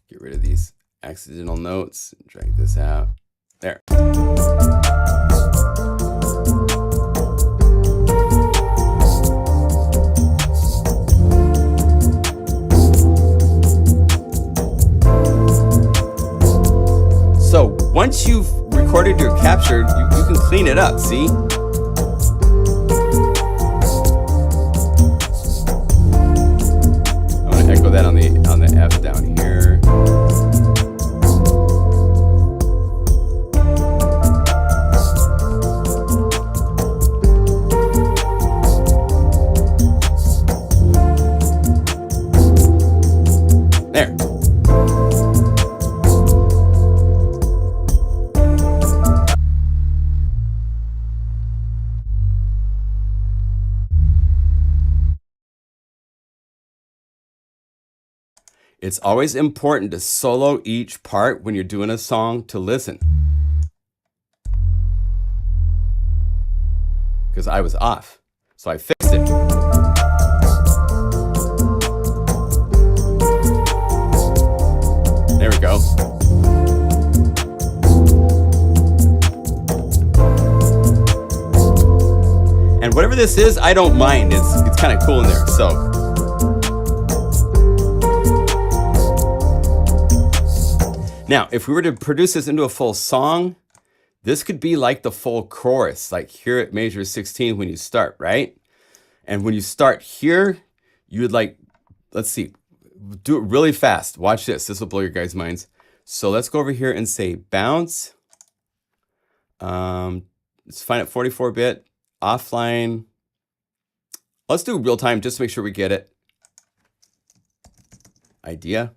Get rid of these accidental notes and drag this out. There. So once you've recorded your capture, you can clean it up, see? Echo that on the F down here. There. It's always important to solo each part when you're doing a song to listen. Because I was off, so I fixed it. There we go. And whatever this is, I don't mind. It's kind of cool in there, so. Now, if we were to produce this into a full song, this could be like the full chorus, like here at major 16 when you start, right? And when you start here, you would like, let's see, do it really fast. Watch this. This will blow your guys' minds. So let's go over here and say bounce. Let's find it 44-bit, offline. Let's do real time just to make sure we get it. Idea.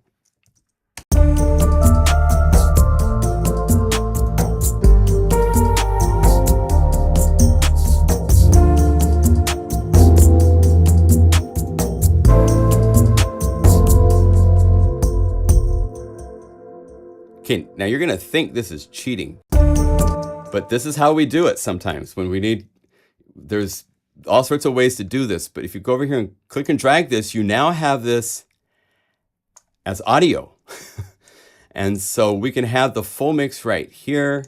Okay, now you're gonna think this is cheating, but this is how we do it sometimes when we need, there's all sorts of ways to do this, but if you go over here and click and drag this, you now have this as audio. And so we can have the full mix right here.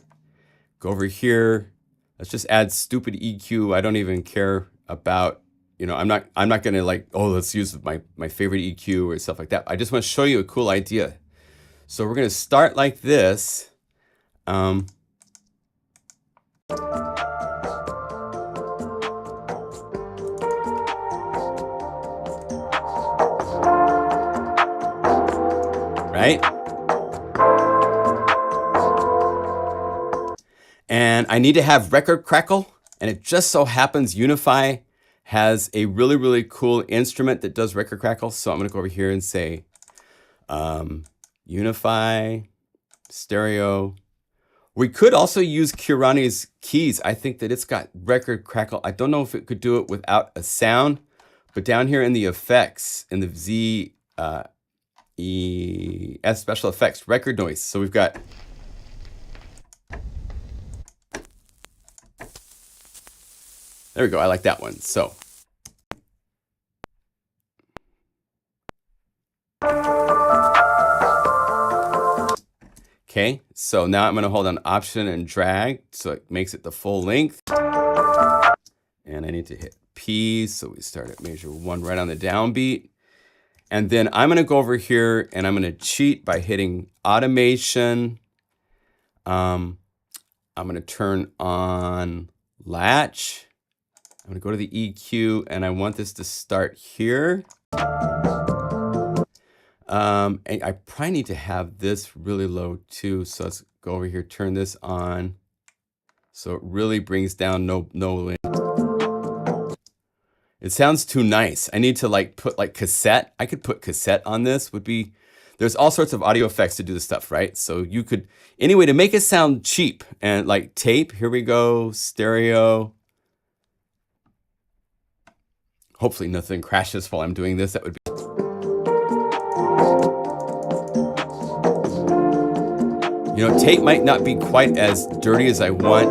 Go over here. Let's just add stupid EQ. I don't even care about, you know, I'm not gonna like, oh, let's use my favorite EQ or stuff like that. I just want to show you a cool idea. So we're gonna start like this. Right? And I need to have record crackle, and it just so happens Unify has a really, really cool instrument that does record crackle. So I'm gonna go over here and say Unify stereo. We could also use Karanyi's keys. I think that it's got record crackle. I don't know if it could do it without a sound, but down here in the effects, in the Z S special effects, record noise. So we've got there we go. I like that one. So okay, so now I'm going to hold on Option and drag so it makes it the full length. And I need to hit P, so we start at measure 1 right on the downbeat. And then I'm going to go over here and I'm going to cheat by hitting Automation. I'm going to turn on Latch. I'm going to go to the EQ and I want this to start here. And I probably need to have this really low too. So let's go over here, turn this on. So it really brings down no length. It sounds too nice. I need to like put like cassette. I could put cassette on this would be, there's all sorts of audio effects to do this stuff, right? So you could, anyway, to make it sound cheap and like tape, here we go, stereo. Hopefully nothing crashes while I'm doing this. That would be. You know, tape might not be quite as dirty as I want.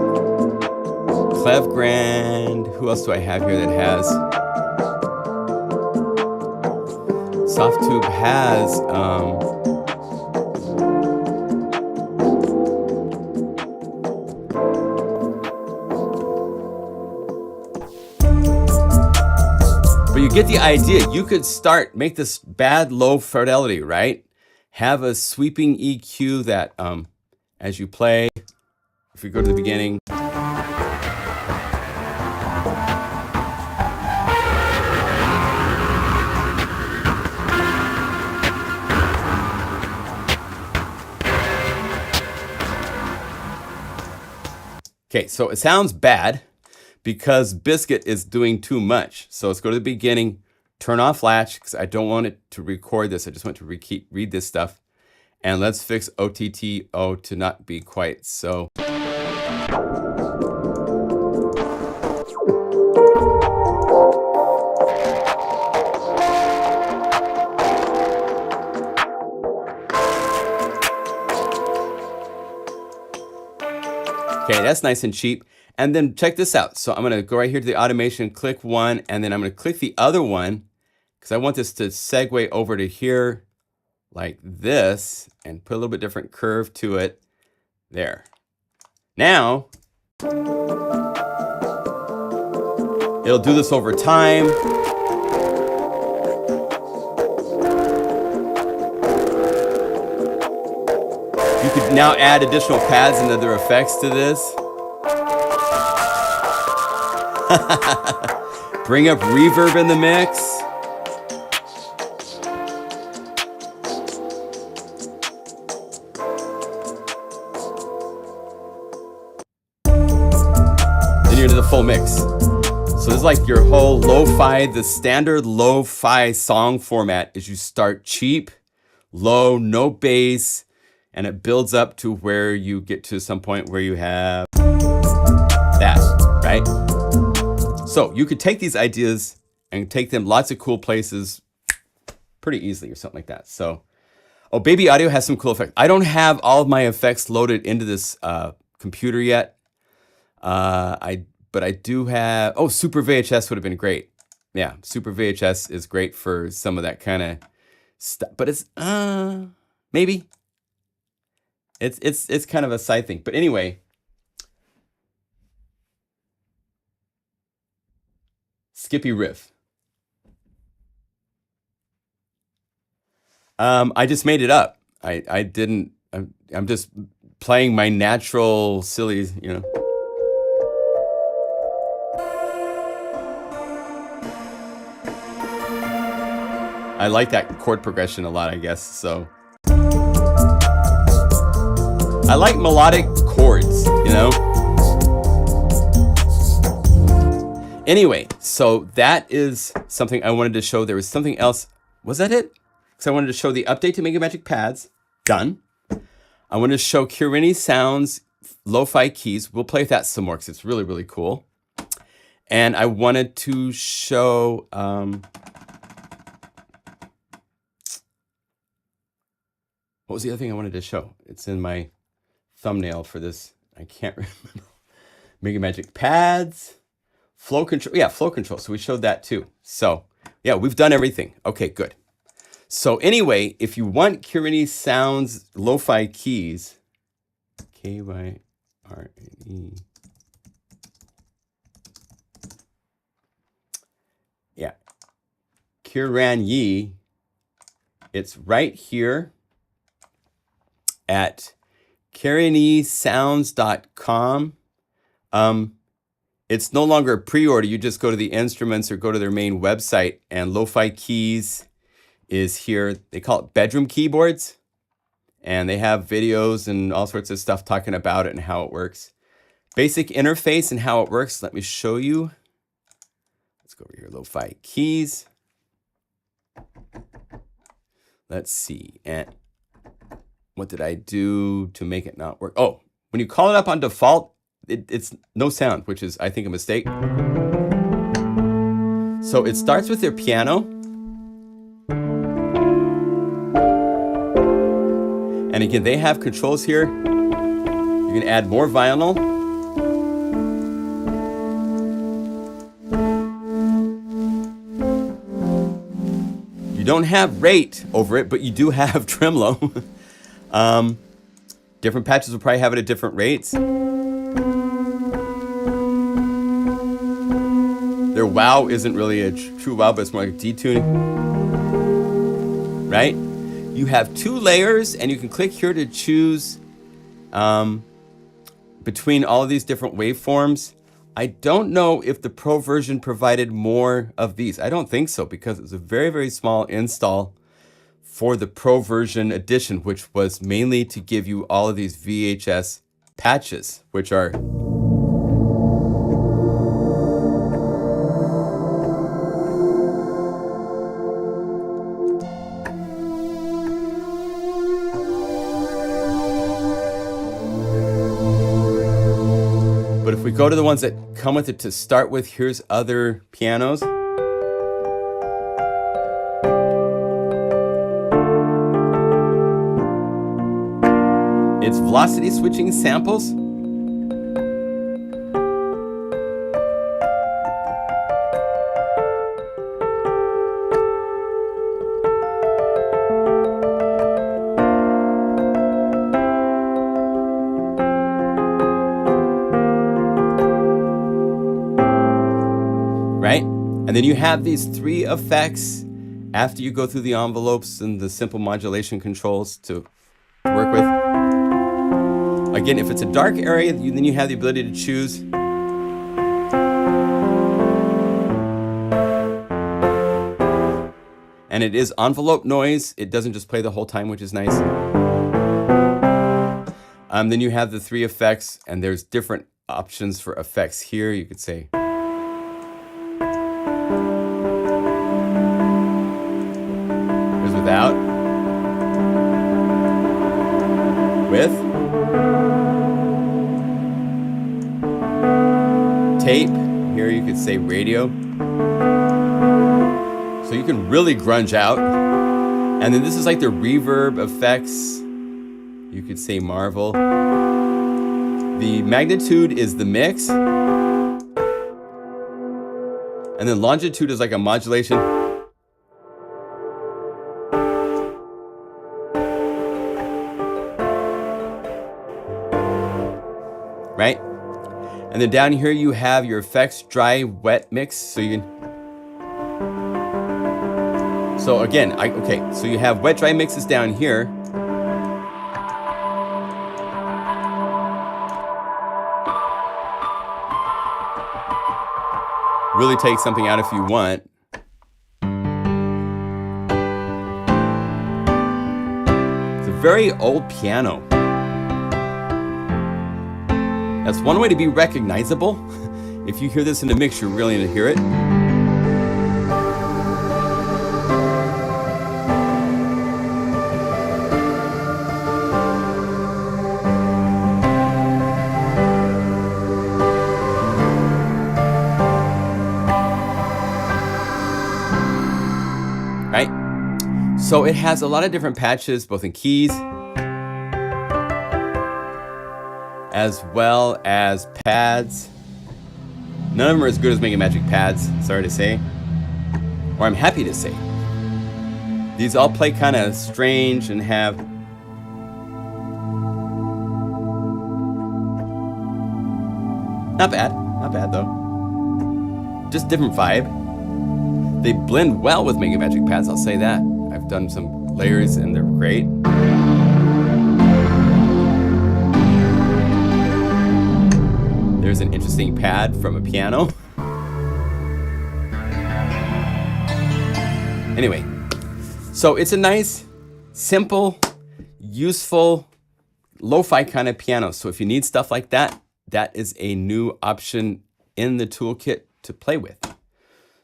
Clev Grand, who else do I have here that has? Softtube has, but you get the idea. You could start, make this bad low fidelity, right? Have a sweeping EQ that, as you play, if we go to the beginning, okay, so it sounds bad because Biscuit is doing too much. So let's go to the beginning, turn off Latch, because I don't want it to record this. I just want to read this stuff. And let's fix OTTO to not be quite so. Okay, that's nice and cheap. And then check this out. So I'm going to go right here to the automation, click one, and then I'm going to click the other one because I want this to segue over to here like this and put a little bit different curve to it. There. Now, it'll do this over time. You could now add additional pads and other effects to this. Bring up reverb in the mix. Then you're into the full mix. So this is like your whole lo-fi, the standard lo-fi song format is you start cheap, low, no bass, and it builds up to where you get to some point where you have that, right? So you could take these ideas and take them lots of cool places pretty easily or something like that. So, oh, Baby Audio has some cool effects. I don't have all of my effects loaded into this computer yet. But I do have, oh, Super VHS would have been great. Yeah, Super VHS is great for some of that kind of stuff, but it's, maybe. It's kind of a side thing, but anyway. Skippy riff. I just made it up. I'm just playing my natural silly, you know. I like that chord progression a lot, I guess. So I like melodic chords, you know? Anyway, so that is something I wanted to show. There was something else. Was that it? Because I wanted to show the update to MegaMagic Pads. Done. I wanted to show Karanyi Sounds Lo-Fi keys. We'll play with that some more because it's really, really cool. And I wanted to show... what was the other thing I wanted to show? It's in my thumbnail for this. I can't remember. MegaMagic Pads. Flow control. Yeah, flow control. So we showed that too. So yeah, we've done everything. Okay, good. So anyway, if you want Karanyi Sounds Lo-Fi keys, K-Y-R-N-E. Yeah. Karanyi. It's right here at KaranyiSounds.com. It's no longer a pre-order. You just go to the instruments or go to their main website, and Lo-Fi Keys is here. They call it bedroom keyboards, and they have videos and all sorts of stuff talking about it and how it works. Basic interface and how it works. Let me show you. Let's go over here, Lo-Fi Keys. Let's see. And what did I do to make it not work? Oh, when you call it up on default, it's no sound, which is, I think, a mistake. So it starts with their piano. And again, they have controls here. You can add more vinyl. You don't have rate over it, but you do have tremolo. Different patches will probably have it at different rates. Their wow isn't really a true wow, but it's more like detuning, right? You have 2 layers, and you can click here to choose between all of these different waveforms. I don't know if the Pro version provided more of these. I don't think so, because it's a very, very small install for the Pro version edition, which was mainly to give you all of these VHS patches, which are but if we go to the ones that come with it to start with, here's other pianos. It's velocity switching samples. Right? And then you have these 3 effects after you go through the envelopes and the simple modulation controls to work with. Again, if it's a dark area, then you have the ability to choose. And it is envelope noise. It doesn't just play the whole time, which is nice. Then you have the 3 effects, and there's different options for effects here. You could say there's without, with, tape. Here you could say radio. So you can really grunge out. And then this is like the reverb effects. You could say Marvel. The magnitude is the mix. And then longitude is like a modulation. Right? And then down here you have your effects, dry, wet mix. So you can. So again, okay, so you have wet, dry mixes down here. Really take something out if you want. very old piano. That's one way to be recognizable. If you hear this in the mix, you're really going to hear it. Right? So it has a lot of different patches, both in keys, as well as pads. None of them are as good as MegaMagic Pads, sorry to say, or I'm happy to say. These all play kind of strange and have not bad though. Just different vibe. They blend well with MegaMagic Pads, I'll say that. I've done some layers and they're great. There's an interesting pad from a piano. Anyway, so it's a nice, simple, useful, lo-fi kind of piano. So if you need stuff like that, that is a new option in the toolkit to play with.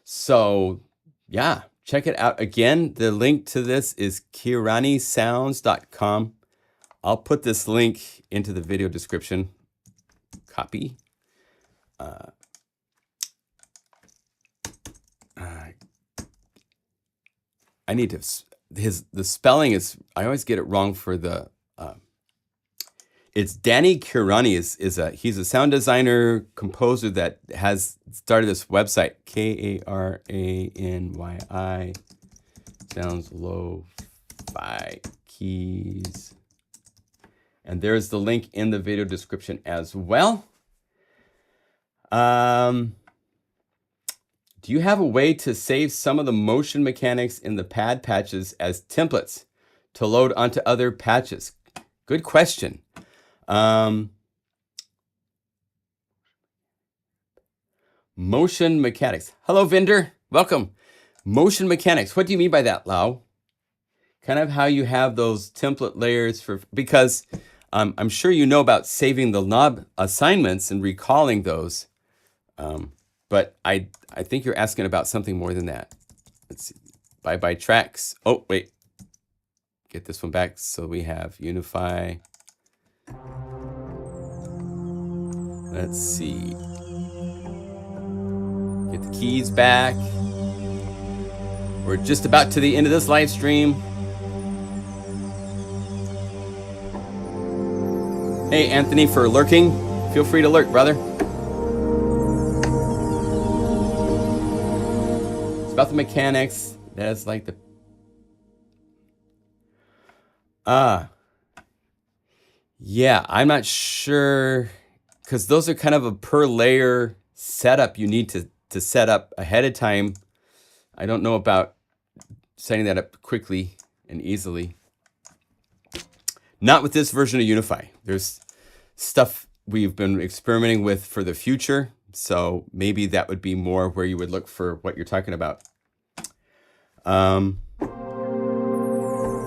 So yeah, check it out. Again, the link to this is KaranyiSounds.com. I'll put this link into the video description. Copy. I need to, the spelling is, I always get it wrong for the, it's Danny Karanyi he's a sound designer, composer that has started this website, Karanyi, sounds lo-fi keys. And there's the link in the video description as well. Do you have a way to save some of the motion mechanics in the pad patches as templates to load onto other patches? Good question. Motion mechanics. Hello, vendor. Welcome. Motion mechanics. What do you mean by that, Lau? Kind of how you have those template layers for, because I'm sure you know about saving the knob assignments and recalling those. But I think you're asking about something more than that. Let's see. Bye-bye tracks. Oh, wait. Get this one back. So we have Unify. Let's see. Get the keys back. We're just about to the end of this live stream. Hey, Anthony, for lurking. Feel free to lurk, brother. It's about the mechanics. That's like the... Yeah, I'm not sure, because those are kind of a per layer setup you need to set up ahead of time. I don't know about setting that up quickly and easily. Not with this version of Unify. There's stuff we've been experimenting with for the future, so maybe that would be more where you would look for what you're talking about.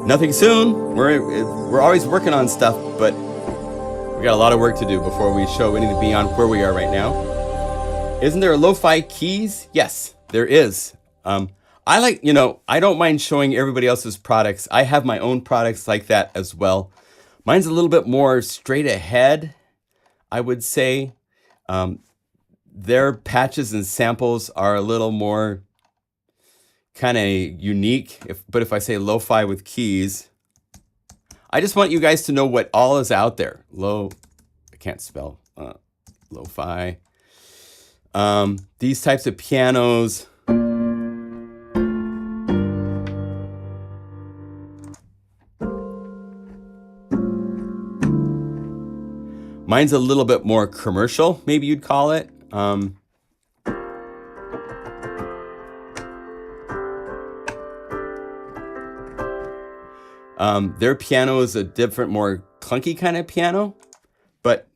Nothing soon. We're always working on stuff, but we got a lot of work to do before we show anything beyond where we are right now. Isn't there a lo-fi keys? Yes, there is. I like, I don't mind showing everybody else's products. I have my own products like that as well. Mine's a little bit more straight ahead, I would say. Their patches and samples are a little more kind of unique. But if I say lo-fi with keys, I just want you guys to know what all is out there. I can't spell lo-fi. These types of pianos. Mine's a little bit more commercial, maybe you'd call it. Their piano is a different, more clunky kind of piano, but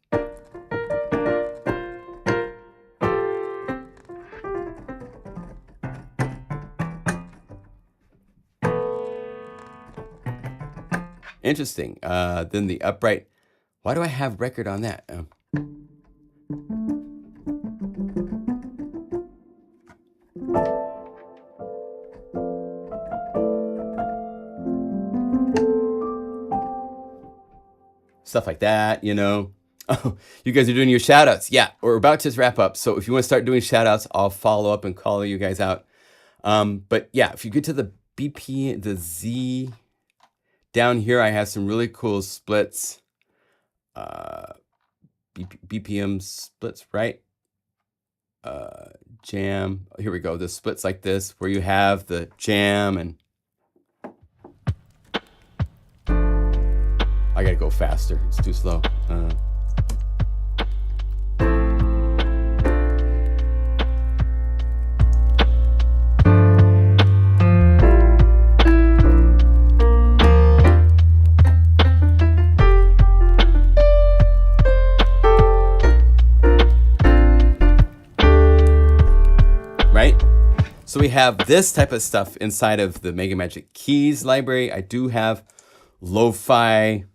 Interesting. Then the upright. Why do I have record on that? Stuff like that, you know. Oh, you guys are doing your shout outs. Yeah, we're about to wrap up. So if you want to start doing shout outs, I'll follow up and call you guys out. But yeah, if you get to the the Z down here, I have some really cool splits. BPM splits, right? Jam. Here we go. The splits like this, where you have the jam and I gotta go faster. It's too slow. Right? So we have this type of stuff inside of the MegaMagic Keys library. I do have Lofi.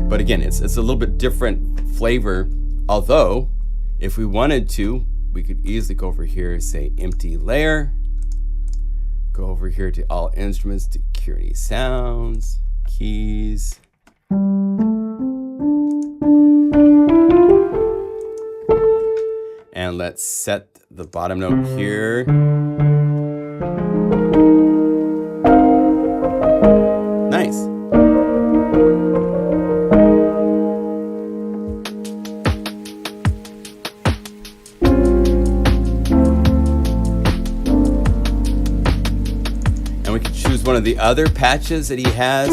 But again, it's a little bit different flavor. Although, if we wanted to, we could easily go over here and say empty layer. Go over here to all instruments, to Karanyi sounds, keys. And let's set the bottom note here. Nice. And we can choose one of the other patches that he has.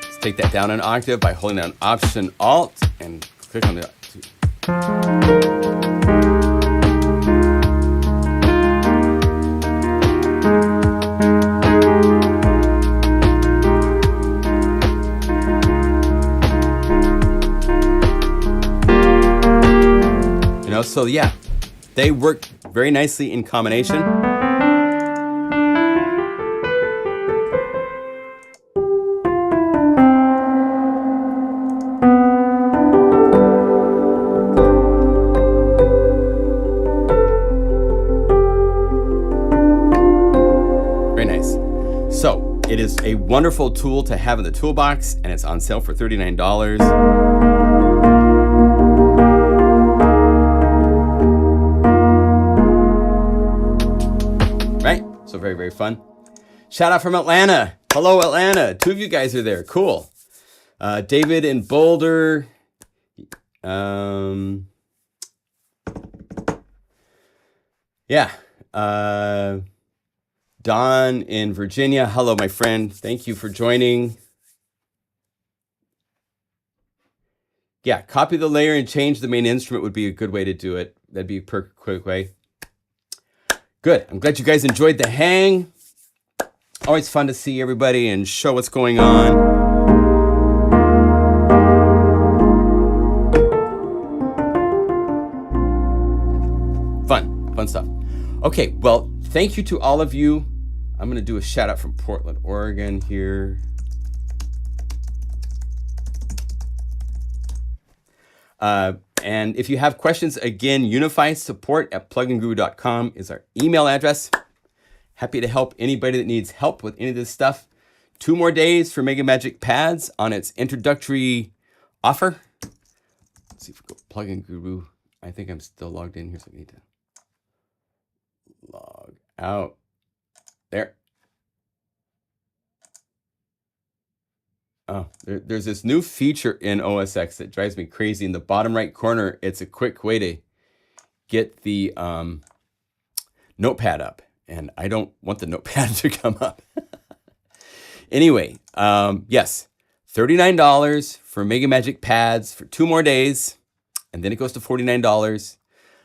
Let's take that down an octave by holding down Option Alt and click on the. So yeah, they work very nicely in combination. Very nice. So it is a wonderful tool to have in the toolbox, and it's on sale for $39. So very, very fun. Shout out from Atlanta. Hello, Atlanta. 2 of you guys are there. Cool. David in Boulder. Yeah. Don in Virginia. Hello, my friend. Thank you for joining. Yeah, copy the layer and change the main instrument would be a good way to do it. That'd be a quick way. Good. I'm glad you guys enjoyed the hang. Always fun to see everybody and show what's going on. Fun stuff. Okay, well, thank you to all of you. I'm going to do a shout out from Portland, Oregon here. And if you have questions, again, Unify support@pluginguru.com is our email address. Happy to help anybody that needs help with any of this stuff. 2 more days for MegaMagic Pads on its introductory offer. Let's see if we go Plugin Guru. I think I'm still logged in here, so I need to log out. There. Oh, there's this new feature in OS X that drives me crazy. In the bottom right corner, it's a quick way to get the notepad up. And I don't want the notepad to come up. Anyway, yes, $39 for MegaMagic Pads for 2 more days. And then it goes to $49.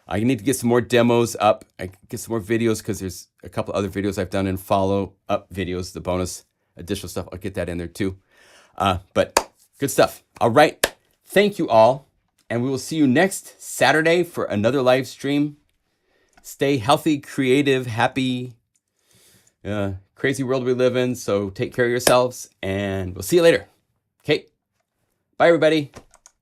I need to get some more demos up. I get some more videos because there's a couple other videos I've done in follow-up videos, the bonus additional stuff. I'll get that in there too. But Good stuff. All right. Thank you all. And we will see you next Saturday for another live stream. Stay healthy, creative, happy, crazy world we live in. So take care of yourselves and we'll see you later. Okay. Bye, everybody.